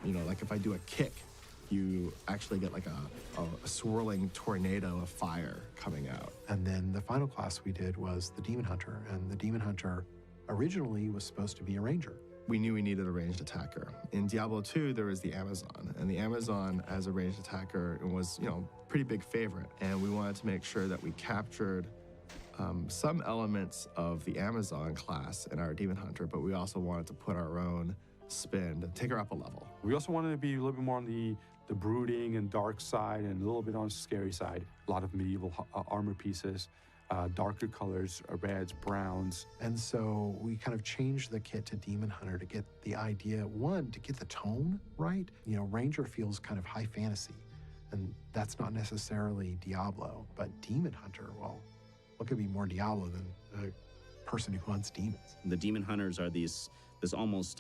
Like if I do a kick, you actually get like a swirling tornado of fire coming out.
And then the final class we did was the Demon Hunter, and the Demon Hunter originally was supposed to be a ranger.
we knew we needed a ranged attacker. In Diablo II, there was the Amazon, and the Amazon as a ranged attacker was, pretty big favorite. And we wanted to make sure that we captured some elements of the Amazon class in our Demon Hunter, but we also wanted to put our own spin to take her up a level.
We also wanted to be a little bit more on the brooding and dark side and a little bit on the scary side. A lot of medieval armor pieces, darker colors, reds, browns.
And so we kind of changed the kit to Demon Hunter to get the idea, one, to get the tone right. Ranger feels kind of high fantasy, and that's not necessarily Diablo, but Demon Hunter, well, what could be more Diablo than a person who hunts demons?
The Demon Hunters are this almost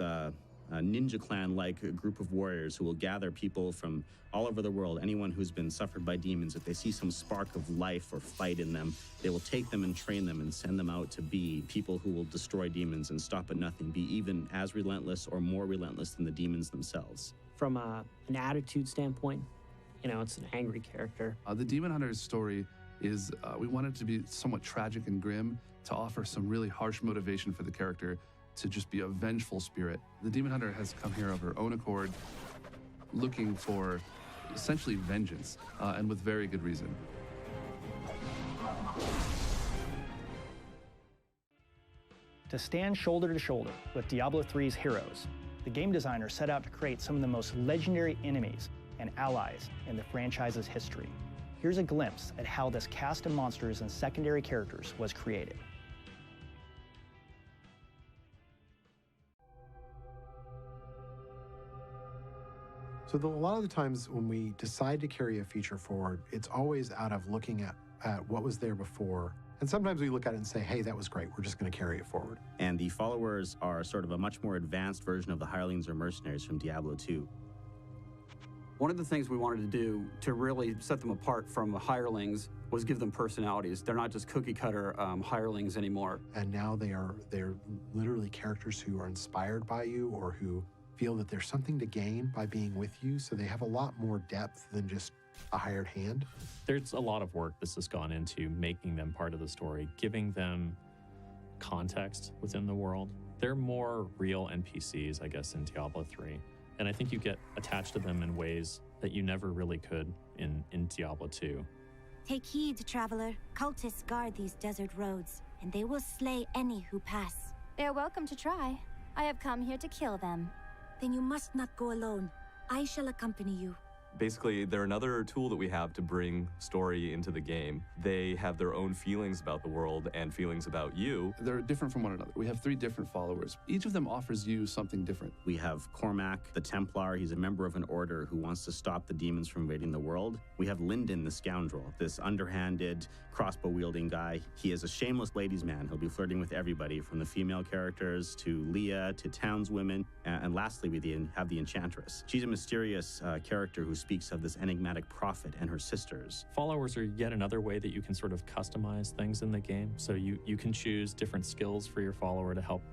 ninja clan-like group of warriors who will gather people from all over the world. Anyone who's been suffered by demons, if they see some spark of life or fight in them, they will take them and train them and send them out to be people who will destroy demons and stop at nothing, be even as relentless or more relentless than the demons themselves.
From an attitude standpoint, it's an angry character.
The Demon Hunter's story is we wanted it to be somewhat tragic and grim, to offer some really harsh motivation for the character to just be a vengeful spirit. The Demon Hunter has come here of her own accord, looking for essentially vengeance, and with very good reason.
To stand shoulder to shoulder with Diablo III's heroes, the game designer set out to create some of the most legendary enemies and allies in the franchise's history. Here's a glimpse at how this cast of monsters and secondary characters was created.
So a lot of the times when we decide to carry a feature forward, it's always out of looking at what was there before. And sometimes we look at it and say, hey, that was great, we're just going to carry it forward.
And the followers are sort of a much more advanced version of the hirelings or mercenaries from Diablo II.
One of the things we wanted to do to really set them apart from the hirelings was give them personalities. They're not just cookie-cutter hirelings anymore.
And now they're literally characters who are inspired by you or who feel that there's something to gain by being with you, so they have a lot more depth than just a hired hand.
There's a lot of work that's just gone into making them part of the story, giving them context within the world. They're more real NPCs, I guess, in Diablo III. And I think you get attached to them in ways that you never really could in Diablo II.
Take heed, traveler. Cultists guard these desert roads, and they will slay any who pass.
They're welcome to try. I have come here to kill them.
Then you must not go alone. I shall accompany you.
Basically, they're another tool that we have to bring story into the game. They have their own feelings about the world and feelings about you.
They're different from one another. We have 3 different followers. Each of them offers you something different.
We have Cormac, the Templar. He's a member of an order who wants to stop the demons from invading the world. We have Lyndon, the scoundrel, this underhanded, crossbow-wielding guy. He is a shameless ladies' man. He'll be flirting with everybody, from the female characters to Leah to townswomen. And lastly, we have the Enchantress. She's a mysterious character who speaks of this enigmatic prophet and her sisters.
Followers are yet another way that you can sort of customize things in the game. So you can choose different skills for your follower to help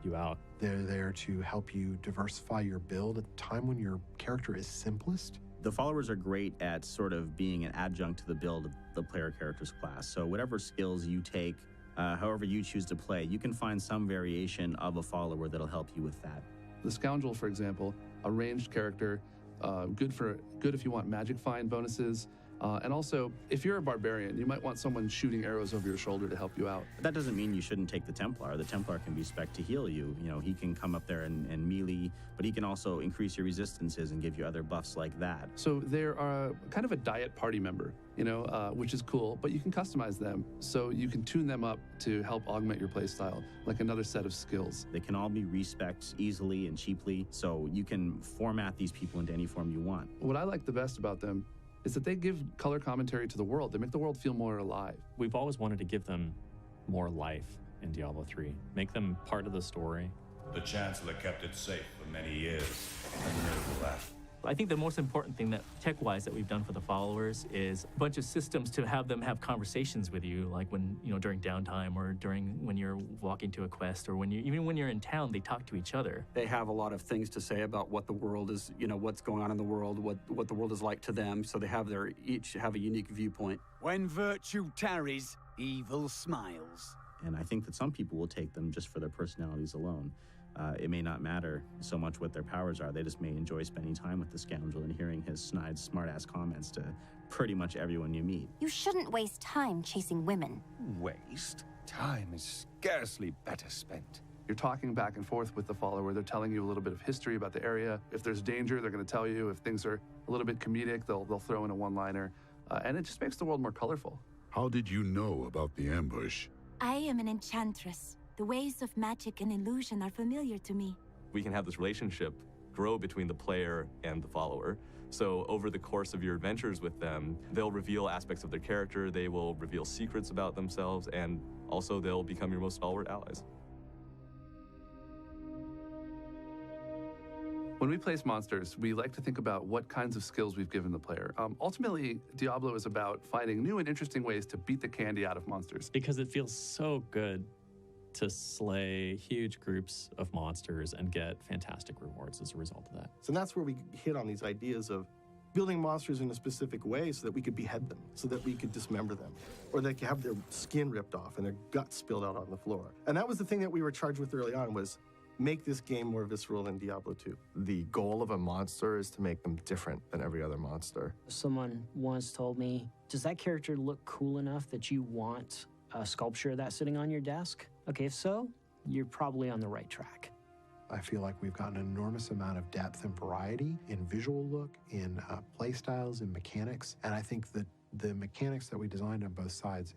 you out.
They're there to help you diversify your build at a time when your character is simplest.
The followers are great at sort of being an adjunct to the build of the player character's class. So whatever skills you take, however you choose to play, you can find some variation of a follower that'll help you with that.
The Scoundrel, for example, a ranged character, good if you want magic find bonuses. And also, if you're a barbarian, you might want someone shooting arrows over your shoulder to help you out.
That doesn't mean you spec'd take the Templar. The Templar can be spec'd to heal you. He can come up there and melee, but he can also increase your resistances and give you other buffs like that.
So they're kind of a diet party member, which is cool, but you can customize them. So you can tune them up to help augment your playstyle, like another set of skills.
They can all be respec'd easily and cheaply, so you can format these people into any form you want.
What I like the best about them is that they give color commentary to the world. They make the world feel more alive.
We've always wanted to give them more life in Diablo 3, make them part of the story.
The Chancellor kept it safe for many years, and never left.
I think the most important thing that tech-wise that we've done for the followers is a bunch of systems to have them have conversations with you, like when, during downtime or when you're walking to a quest, or even when you're in town, they talk to each other.
They have a lot of things to say about what the world is, what's going on in the world, what the world is like to them, so they have each have a unique viewpoint.
When virtue tarries, evil smiles.
And I think that some people will take them just for their personalities alone. It may not matter so much what their powers are. They just may enjoy spending time with the scoundrel and hearing his snide, smart-ass comments to pretty much everyone you meet.
You shouldn't waste time chasing women.
Waste? Time is scarcely better spent.
You're talking back and forth with the follower. They're telling you a little bit of history about the area. If there's danger, they're going to tell you. If things are a little bit comedic, they'll throw in a one-liner. And it just makes the world more colorful.
How did you know about the ambush?
I am an enchantress. The ways of magic and illusion are familiar to me.
We can have this relationship grow between the player and the follower. So over the course of your adventures with them, they'll reveal aspects of their character, they will reveal secrets about themselves, and also they'll become your most stalwart allies.
When we place monsters, we like to think about what kinds of skills we've given the player. Ultimately, Diablo is about finding new and interesting ways to beat the candy out of monsters.
Because it feels so good to slay huge groups of monsters and get fantastic rewards as a result of that.
So that's where we hit on these ideas of building monsters in a specific way so that we could behead them, so that we could dismember them, or they could have their skin ripped off and their guts spilled out on the floor. And that was the thing that we were charged with early on, was make this game more visceral than Diablo 2.
The goal of a monster is to make them different than every other monster.
Someone once told me, does that character look cool enough that you want a sculpture of that sitting on your desk? Okay, if so, you're probably on the right track.
I feel like we've got an enormous amount of depth and variety in visual look, in play styles, in mechanics, and I think that the mechanics that we designed on both sides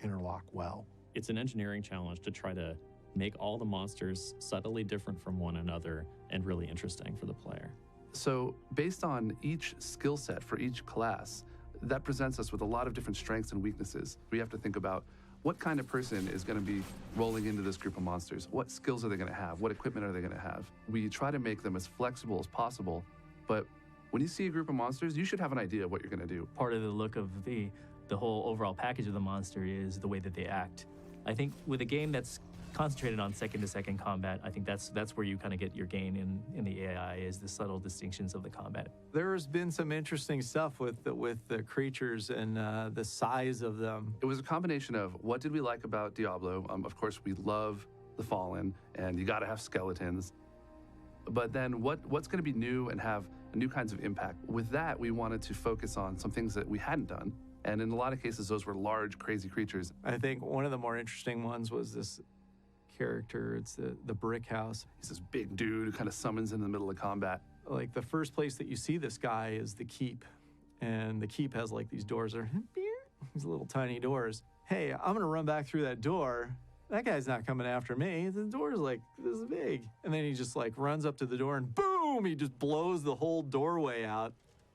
interlock well.
It's an engineering challenge to try to make all the monsters subtly different from one another and really interesting for the player.
So based on each skill set for each class, that presents us with a lot of different strengths and weaknesses. We have to think about what kind of person is going to be rolling into this group of monsters? What skills are they going to have? What equipment are they going to have? We try to make them as flexible as possible, but when you see a group of monsters, you should have an idea of what you're going to do.
Part of the look of the whole overall package of the monster is the way that they act. I think with a game that's concentrated on second-to-second combat, I think that's where you kind of get your gain in the AI, is the subtle distinctions of the combat.
There's been some interesting stuff with the creatures and the size of them.
It was a combination of what did we like about Diablo? Of course, we love the Fallen, and you got to have skeletons. But then what's going to be new and have new kinds of impact? With that, we wanted to focus on some things that we hadn't done. And in a lot of cases, those were large, crazy creatures.
I think one of the more interesting ones was this character. It's the brick house.
He's this big dude who kind of summons in the middle of combat.
Like, the first place that you see this guy is the keep. And the keep has like these doors, these little tiny doors. Hey, I'm gonna run back through that door. That guy's not coming after me. The door's like this big. And then he just like runs up to the door and boom, he just blows the whole doorway out.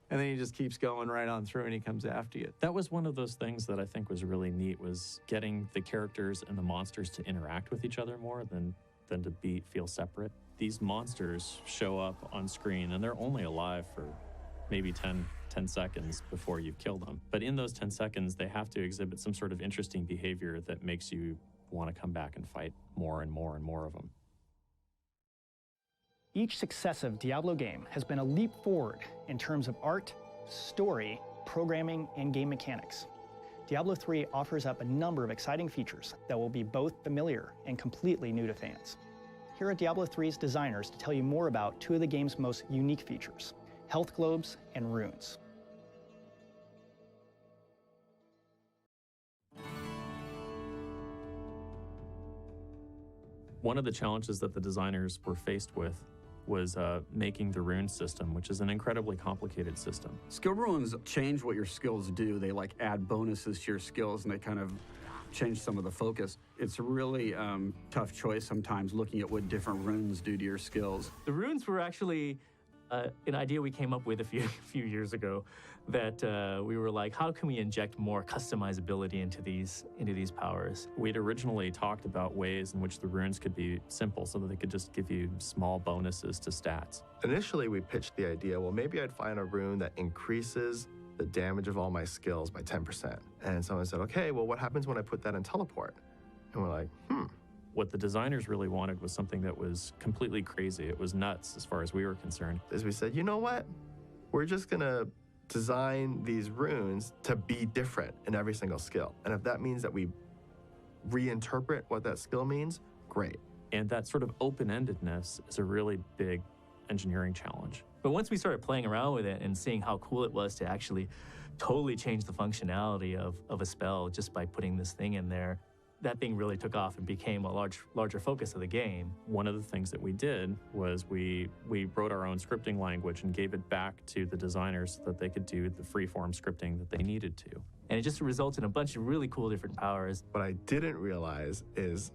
And then he just keeps going right on through and he comes after you.
That was one of those things that I think was really neat, was getting the characters and the monsters to interact with each other more than to feel separate. These monsters show up on screen and they're only alive for maybe 10 seconds before you've killed them. But in those 10 seconds, they have to exhibit some sort of interesting behavior that makes you want to come back and fight more and more and more of them.
Each successive Diablo game has been a leap forward in terms of art, story, programming, and game mechanics. Diablo 3 offers up a number of exciting features that will be both familiar and completely new to fans. Here are Diablo 3's designers to tell you more about two of the game's most unique features: health globes and runes.
One of the challenges that the designers were faced with was making the rune system, which is an incredibly complicated system.
Skill runes change what your skills do. They like add bonuses to your skills and they kind of change some of the focus. It's a really tough choice sometimes looking at what different runes do to your skills.
The runes were actually an idea we came up with a few years ago, that we were like, how can we inject more customizability into these powers?
We'd originally talked about ways in which the runes could be simple so that they could just give you small bonuses to stats.
Initially, we pitched the idea, well, maybe I'd find a rune that increases the damage of all my skills by 10%. And someone said, okay, well, what happens when I put that in teleport? And we're like,
What the designers really wanted was something that was completely crazy. It was nuts as far as we were concerned.
As we said, you know what? We're just gonna design these runes to be different in every single skill. And if that means that we reinterpret what that skill means, great.
And that sort of open-endedness is a really big engineering challenge.
But once we started playing around with it and seeing how cool it was to actually totally change the functionality of a spell just by putting this thing in there, that thing really took off and became a larger focus of the game.
One of the things that we did was we wrote our own scripting language and gave it back to the designers so that they could do the freeform scripting that they needed to.
And it just resulted in a bunch of really cool different powers.
What I didn't realize is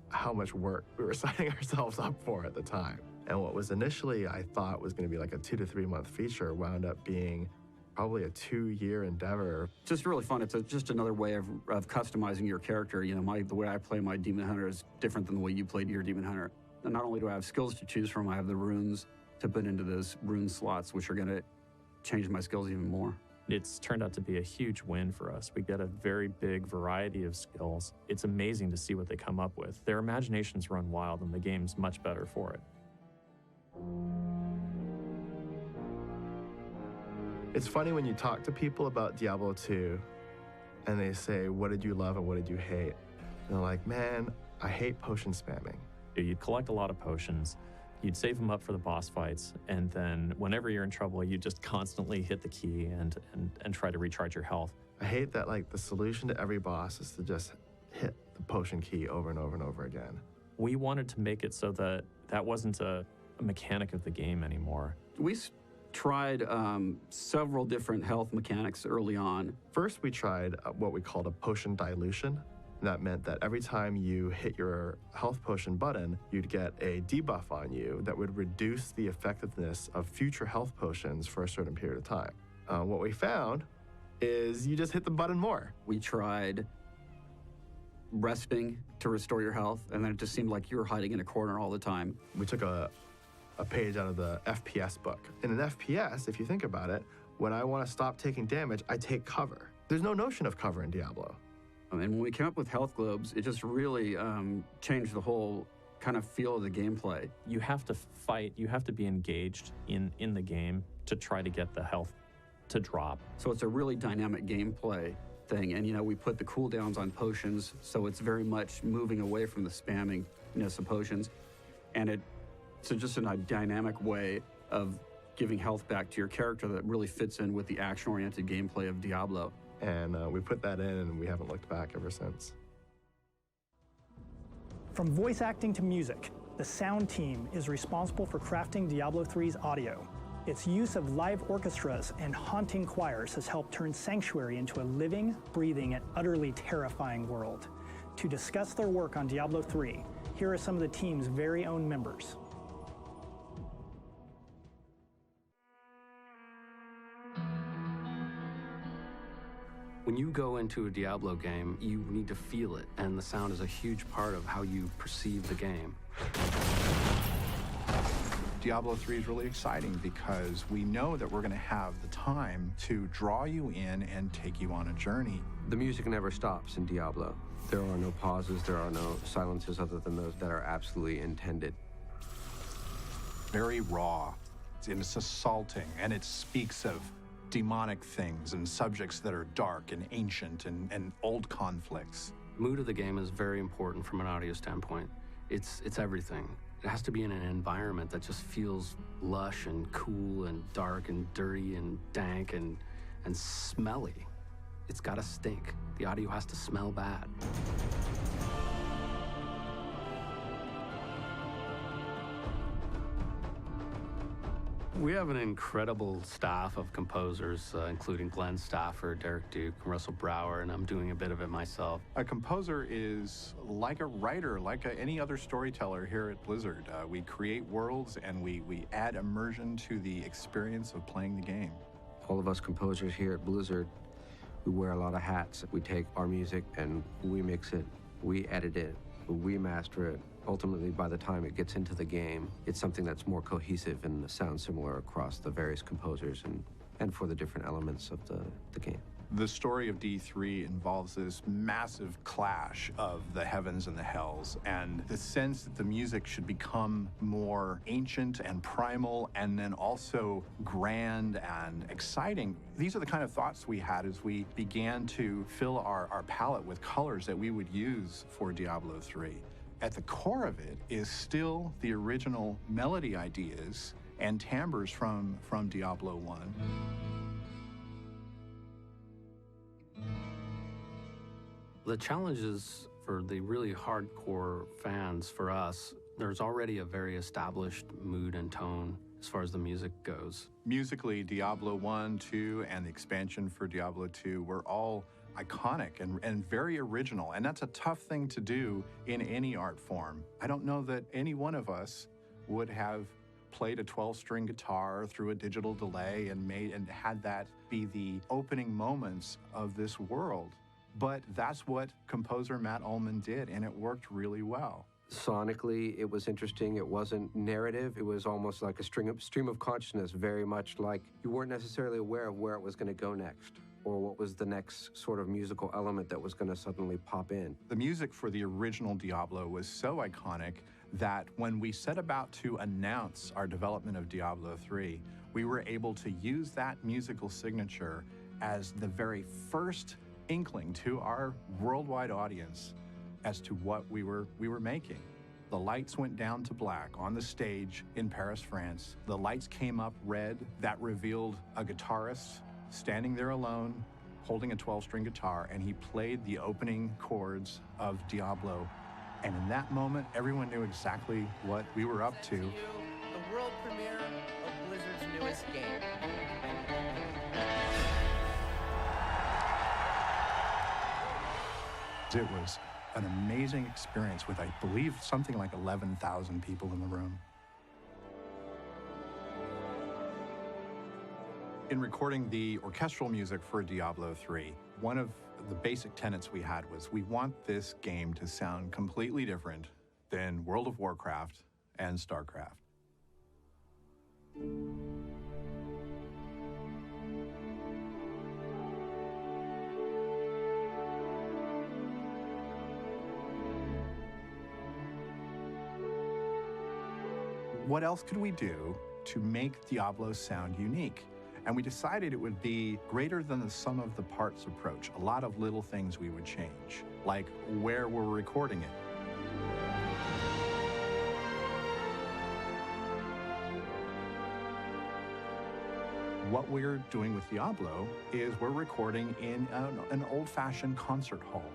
how much work we were signing ourselves up for at the time. And what was initially I thought was going to be like a 2 to 3 month feature wound up being probably a 2-year endeavor.
Just really fun. It's just another way of customizing your character. You know, the way I play my Demon Hunter is different than the way you played your Demon Hunter. And not only do I have skills to choose from, I have the runes to put into those rune slots, which are going to change my skills even more.
It's turned out to be a huge win for us. We get a very big variety of skills. It's amazing to see what they come up with. Their imaginations run wild, and the game's much better for it.
It's funny when you talk to people about Diablo 2 and they say, what did you love and what did you hate? And they're like, man, I hate potion spamming.
You'd collect a lot of potions, you'd save them up for the boss fights, and then whenever you're in trouble, you just constantly hit the key and try to recharge your health.
I hate that like the solution to every boss is to just hit the potion key over and over and over again.
We wanted to make it so that that wasn't a mechanic of the game anymore.
We tried several different health mechanics early on.
First, we tried what we called a potion dilution. That meant that every time you hit your health potion button, you'd get a debuff on you that would reduce the effectiveness of future health potions for a certain period of time. What we found is you just hit the button more.
We tried resting to restore your health, and then it just seemed like you were hiding in a corner all the time.
We took a page out of the FPS book. In an FPS, if you think about it, when I want to stop taking damage, I take cover. There's no notion of cover in Diablo.
And when we came up with health globes, it just really changed the whole kind of feel of the gameplay.
You have to fight, you have to be engaged in the game to try to get the health to drop.
So it's a really dynamic gameplay thing. And, you know, we put the cooldowns on potions, so it's very much moving away from the spamming, some potions. And it's just a dynamic way of giving health back to your character that really fits in with the action-oriented gameplay of Diablo.
And we put that in, and we haven't looked back ever since.
From voice acting to music, the sound team is responsible for crafting Diablo III's audio. Its use of live orchestras and haunting choirs has helped turn Sanctuary into a living, breathing, and utterly terrifying world. To discuss their work on Diablo III, here are some of the team's very own members.
When you go into a Diablo game, you need to feel it, and the sound is a huge part of how you perceive the game.
Diablo 3 is really exciting because we know that we're going to have the time to draw you in and take you on a journey.
The music never stops in Diablo. There are no pauses, there are no silences other than those that are absolutely intended.
Very raw, and it's assaulting, and it speaks of demonic things and subjects that are dark and ancient and old conflicts.
Mood of the game is very important from an audio standpoint. It's everything. It has to be in an environment that just feels lush and cool and dark and dirty and dank and smelly. It's got to stink. The audio has to smell bad. We have an incredible staff of composers, including Glenn Stafford, Derek Duke, and Russell Brower, and I'm doing a bit of it myself.
A composer is like a writer, like any other storyteller here at Blizzard. We create worlds and we add immersion to the experience of playing the game.
All of us composers here at Blizzard, we wear a lot of hats. We take our music and we mix it, we edit it, we master it. Ultimately, by the time it gets into the game, it's something that's more cohesive and sounds similar across the various composers and for the different elements of the game.
The story of D3 involves this massive clash of the heavens and the hells, and the sense that the music should become more ancient and primal, and then also grand and exciting. These are the kind of thoughts we had as we began to fill our palette with colors that we would use for Diablo 3. at the core of it is still the original melody ideas and timbres from Diablo 1.
The challenges for the really hardcore fans, for us, there's already a very established mood and tone as far as the music goes.
Musically, Diablo 1, 2, and the expansion for Diablo 2 were all iconic and very original, and that's a tough thing to do in any art form. I don't know that any one of us would have played a 12-string guitar through a digital delay and had that be the opening moments of this world. But that's what composer Matt Ullman did, and it worked really well.
Sonically, it was interesting. It wasn't narrative. It was almost like a stream of consciousness, very much like you weren't necessarily aware of where it was going to go next, or what was the next sort of musical element that was going to suddenly pop in.
The music for the original Diablo was so iconic that when we set about to announce our development of Diablo III, we were able to use that musical signature as the very first inkling to our worldwide audience as to what we were making. The lights went down to black on the stage in Paris, France. The lights came up red. That revealed a guitarist standing there alone, holding a 12-string guitar, and he played the opening chords of Diablo. And in that moment, everyone knew exactly what we were up to.
The world premiere of Blizzard's newest game.
It was an amazing experience with, I believe, something like 11,000 people in the room. In recording the orchestral music for Diablo III, one of the basic tenets we had was we want this game to sound completely different than World of Warcraft and StarCraft. What else could we do to make Diablo sound unique? And we decided it would be greater than the sum of the parts approach. A lot of little things we would change, like where we're recording it. What we're doing with Diablo is we're recording in an old-fashioned concert hall.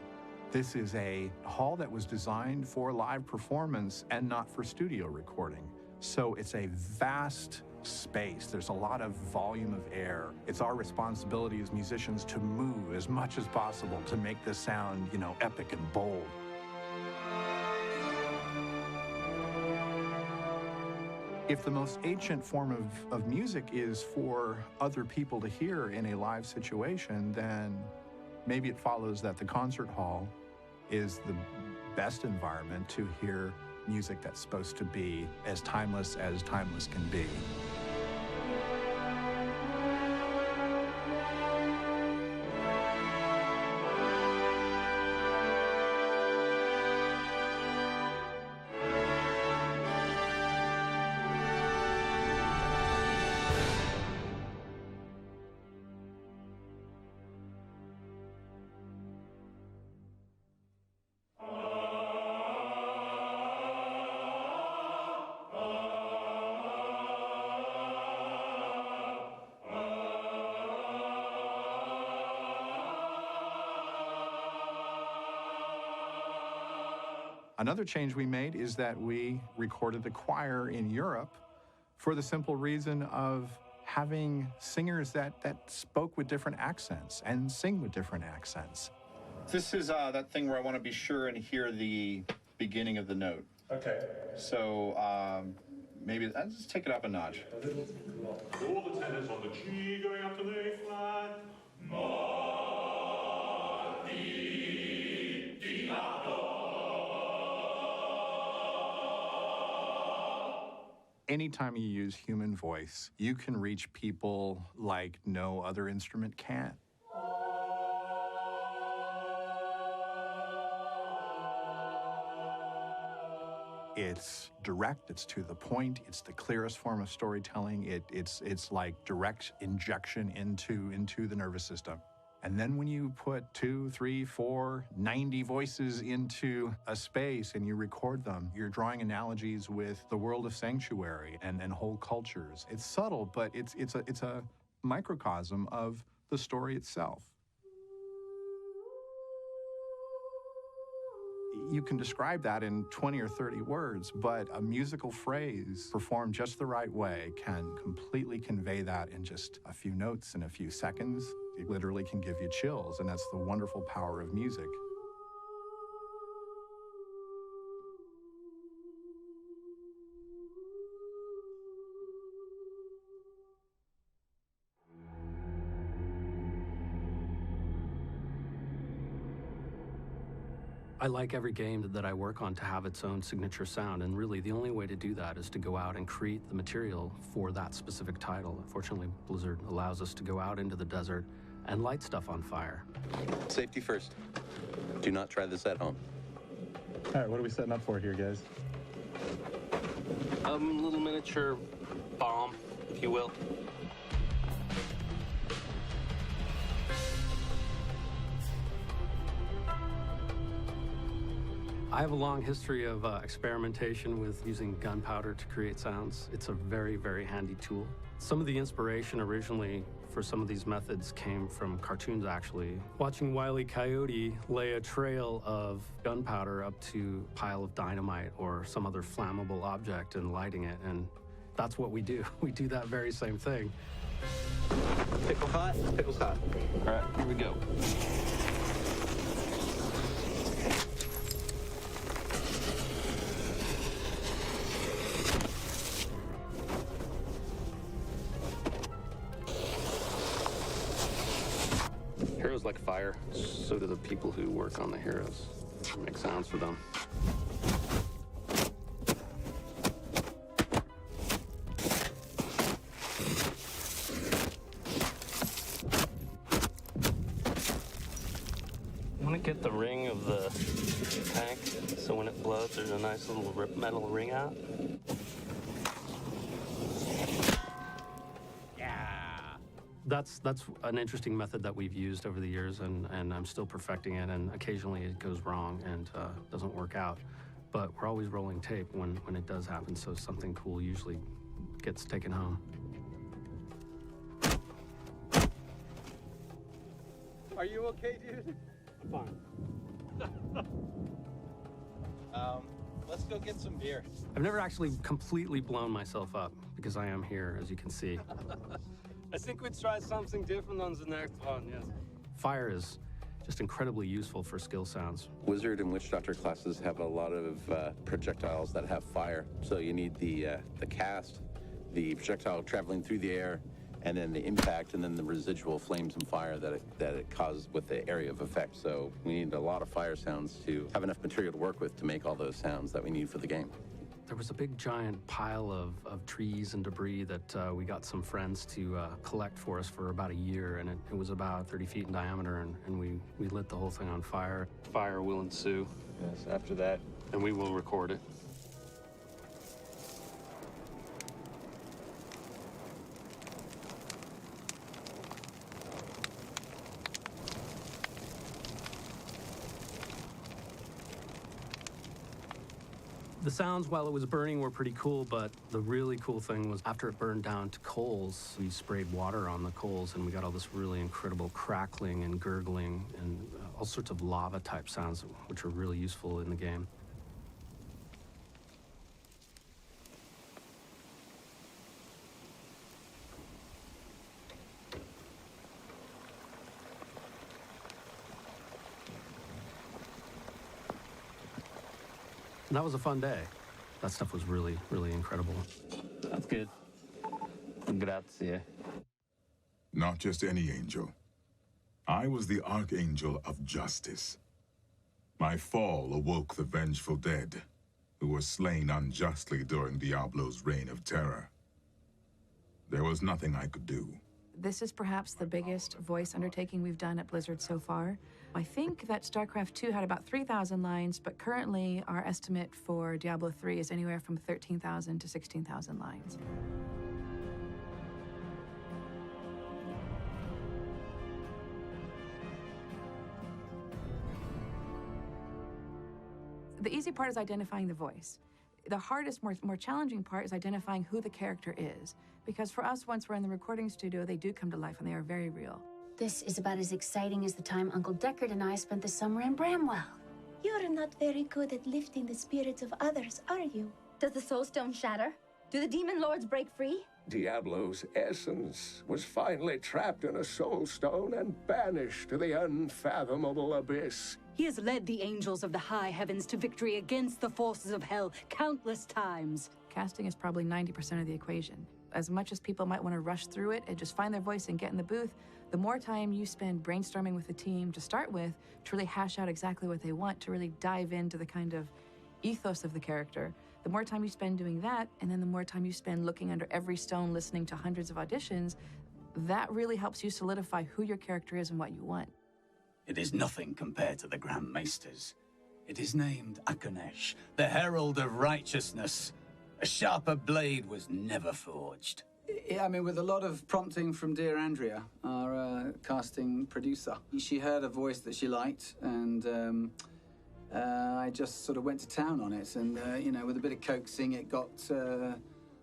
This is a hall that was designed for live performance and not for studio recording. So it's a vast space. There's a lot of volume of air. It's our responsibility as musicians to move as much as possible to make this sound, epic and bold. If the most ancient form of music is for other people to hear in a live situation, then maybe it follows that the concert hall is the best environment to hear music that's supposed to be as timeless can be. Another change we made is that we recorded the choir in Europe for the simple reason of having singers that spoke with different accents and sing with different accents.
This is that thing where I want to be sure and hear the beginning of the note. Okay. So maybe I'll just take it up a notch.
All the tenors on the G going up to the A flat.
Anytime you use human voice, you can reach people like no other instrument can. It's direct, it's to the point, it's the clearest form of storytelling. It's like direct injection into the nervous system. And then when you put 2, 3, 4, 90 voices into a space and you record them, you're drawing analogies with the world of Sanctuary and whole cultures. It's subtle, but it's a microcosm of the story itself. You can describe that in 20 or 30 words, but a musical phrase performed just the right way can completely convey that in just a few notes and a few seconds. It literally can give you chills, and that's the wonderful power of music.
I like every game that I work on to have its own signature sound, and really the only way to do that is to go out and create the material for that specific title. Fortunately, Blizzard allows us to go out into the desert and light stuff on fire.
Safety first. Do not try this at home.
All right, what are we setting up for here, guys?
Little miniature bomb, if you will. I have a long history of experimentation with using gunpowder to create sounds. It's a very, very handy tool. Some of the inspiration originally for some of these methods came from cartoons, actually. Watching Wile E. Coyote lay a trail of gunpowder up to a pile of dynamite or some other flammable object and lighting it, and that's what we do. We do that very same thing.
Pickle hot? Pickle's hot.
All right, here we go. Heroes like fire. So do the people who work on the heroes. Make sounds for them. I want to get the ring of the tank, so when it blows, there's a nice little metal ring out. That's an interesting method that we've used over the years, and I'm still perfecting it, and occasionally it goes wrong and doesn't work out. But we're always rolling tape when it does happen, so something cool usually gets taken home.
Are you okay, dude?
I'm fine.
Let's go get some beer.
I've never actually completely blown myself up, because I am here, as you can see.
I think we'd try something different on the next one, yes.
Fire is just incredibly useful for skill sounds.
Wizard and Witch Doctor classes have a lot of projectiles that have fire. So you need the cast, the projectile traveling through the air, and then the impact, and then the residual flames and fire that it causes with the area of effect. So we need a lot of fire sounds to have enough material to work with to make all those sounds that we need for the game.
There was a big giant pile of trees and debris that we got some friends to collect for us for about a year, and it was about 30 feet in diameter, and we lit the whole thing on fire. Fire will ensue.
Yes, after that.
And we will record it. The sounds while it was burning were pretty cool, but the really cool thing was after it burned down to coals, we sprayed water on the coals, and we got all this really incredible crackling and gurgling and all sorts of lava-type sounds, which are really useful in the game. That was a fun day. That stuff was really, really incredible.
That's good. Grazie.
Not just any angel. I was the Archangel of Justice. My fall awoke the vengeful dead, who were slain unjustly during Diablo's reign of terror. There was nothing I could do.
This is perhaps the biggest voice undertaking we've done at Blizzard so far. I think that StarCraft 2 had about 3,000 lines, but currently our estimate for Diablo 3 is anywhere from 13,000 to 16,000 lines. The easy part is identifying the voice. The hardest, more challenging part is identifying who the character is. Because for us, once we're in the recording studio, they do come to life and they are very real.
This is about as exciting as the time Uncle Deckard and I spent the summer in Bramwell.
You're not very good at lifting the spirits of others, are you? Does the soul stone shatter? Do the demon lords break free?
Diablo's essence was finally trapped in a soul stone and banished to the unfathomable abyss.
He has led the angels of the high heavens to victory against the forces of hell countless times.
Casting is probably 90% of the equation. As much as people might want to rush through it and just find their voice and get in the booth, the more time you spend brainstorming with the team to start with, to really hash out exactly what they want, to really dive into the kind of ethos of the character, the more time you spend doing that, and then the more time you spend looking under every stone, listening to hundreds of auditions, that really helps you solidify who your character is and what you want.
It is nothing compared to the Grand Maesters. It is named Akanesh, the Herald of Righteousness. A sharper blade was never forged.
Yeah, I mean, with a lot of prompting from dear Andrea, our casting producer. She heard a voice that she liked, and I just sort of went to town on it. And, you know, with a bit of coaxing, it got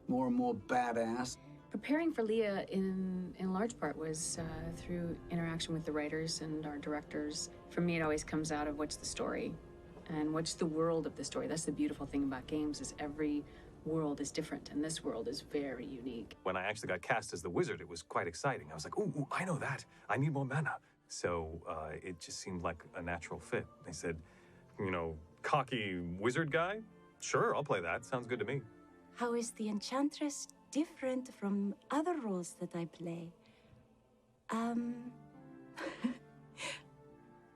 more and more badass.
Preparing for Leah in large part was through interaction with the writers and our directors. For me, it always comes out of what's the story and what's the world of the story. That's the beautiful thing about games, is every world is different, and this world is very unique.
When I actually got cast as the wizard, it was quite exciting. I was like, ooh, I know that. I need more mana. So it just seemed like a natural fit. They said, you know, cocky wizard guy? Sure, I'll play that. Sounds good to me.
How is the Enchantress different from other roles that I play?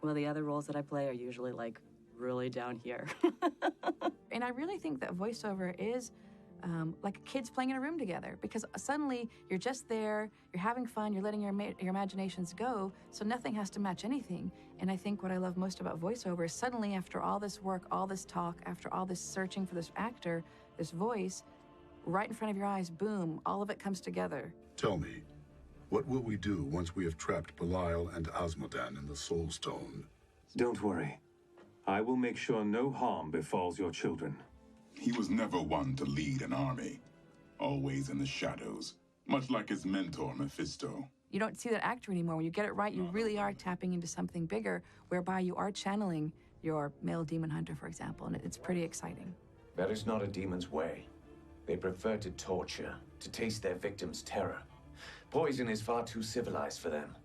Well, the other roles that I play are usually, like, really down here.
And I really think that voiceover is like kids playing in a room together, because suddenly you're just there, you're having fun, you're letting your imaginations go, so nothing has to match anything. And I think what I love most about voiceover is suddenly, after all this work, all this talk, after all this searching for this actor, this voice, right in front of your eyes, boom, all of it comes together.
Tell me, what will we do once we have trapped Belial and Asmodan in the Soul Stone?
Don't worry. I will make sure no harm befalls your children.
He was never one to lead an army, always in the shadows, much like his mentor, Mephisto.
You don't see that actor anymore. When you get it right, you really are tapping into something bigger, whereby you are channeling your male demon hunter, for example, and it's pretty exciting.
That is not a demon's way. They prefer to torture, to taste their victims' terror. Poison is far too civilized for them.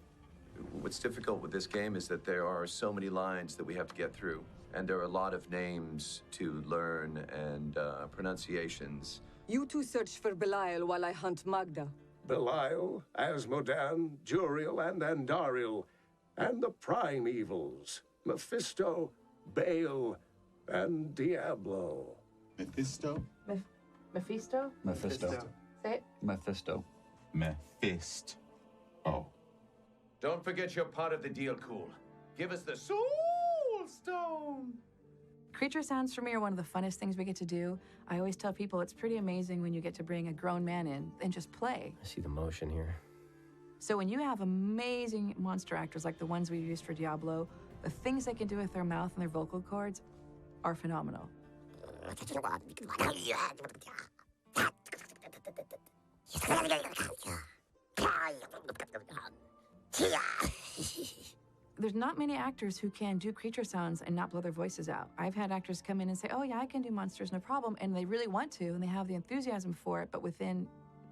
What's difficult with this game is that there are so many lines that we have to get through, and there are a lot of names to learn and pronunciations.
You two search for Belial while I hunt Magda.
Belial, Asmodan, Juriel, and Andariel, and the prime evils, Mephisto, Baal, and Diablo.
Mephisto?
Mephisto?
Mephisto.
Say it.
Mephisto.
Mephist. Oh.
Don't forget you're part of the deal, cool. Give us the Soul Stone!
Creature sounds for me are one of the funnest things we get to do. I always tell people it's pretty amazing when you get to bring a grown man in and just play.
I see the motion here.
So when you have amazing monster actors like the ones we've used for Diablo, the things they can do with their mouth and their vocal cords are phenomenal. There's not many actors who can do creature sounds and not blow their voices out. I've had actors come in and say, oh yeah, I can do monsters, no problem, and they really want to, and they have the enthusiasm for it, but within,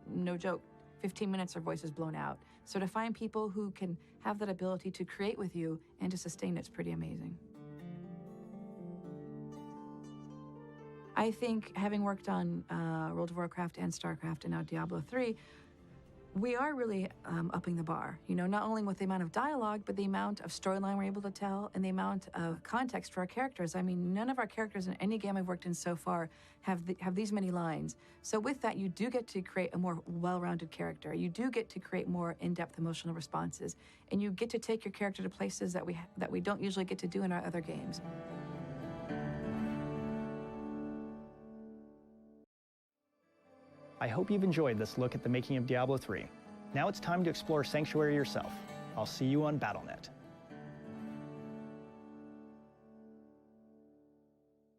no joke, 15 minutes their voice is blown out. So to find people who can have that ability to create with you and to sustain it's pretty amazing. I think, having worked on World of Warcraft and StarCraft and now Diablo III, we are really upping the bar. You know, not only with the amount of dialogue, but the amount of storyline we're able to tell and the amount of context for our characters. I mean, none of our characters in any game I've worked in so far have these many lines. So with that, you do get to create a more well-rounded character. You do get to create more in-depth emotional responses, and you get to take your character to places that we don't usually get to do in our other games.
I hope you've enjoyed this look at the making of Diablo III. Now it's time to explore Sanctuary yourself. I'll see you on BattleNet.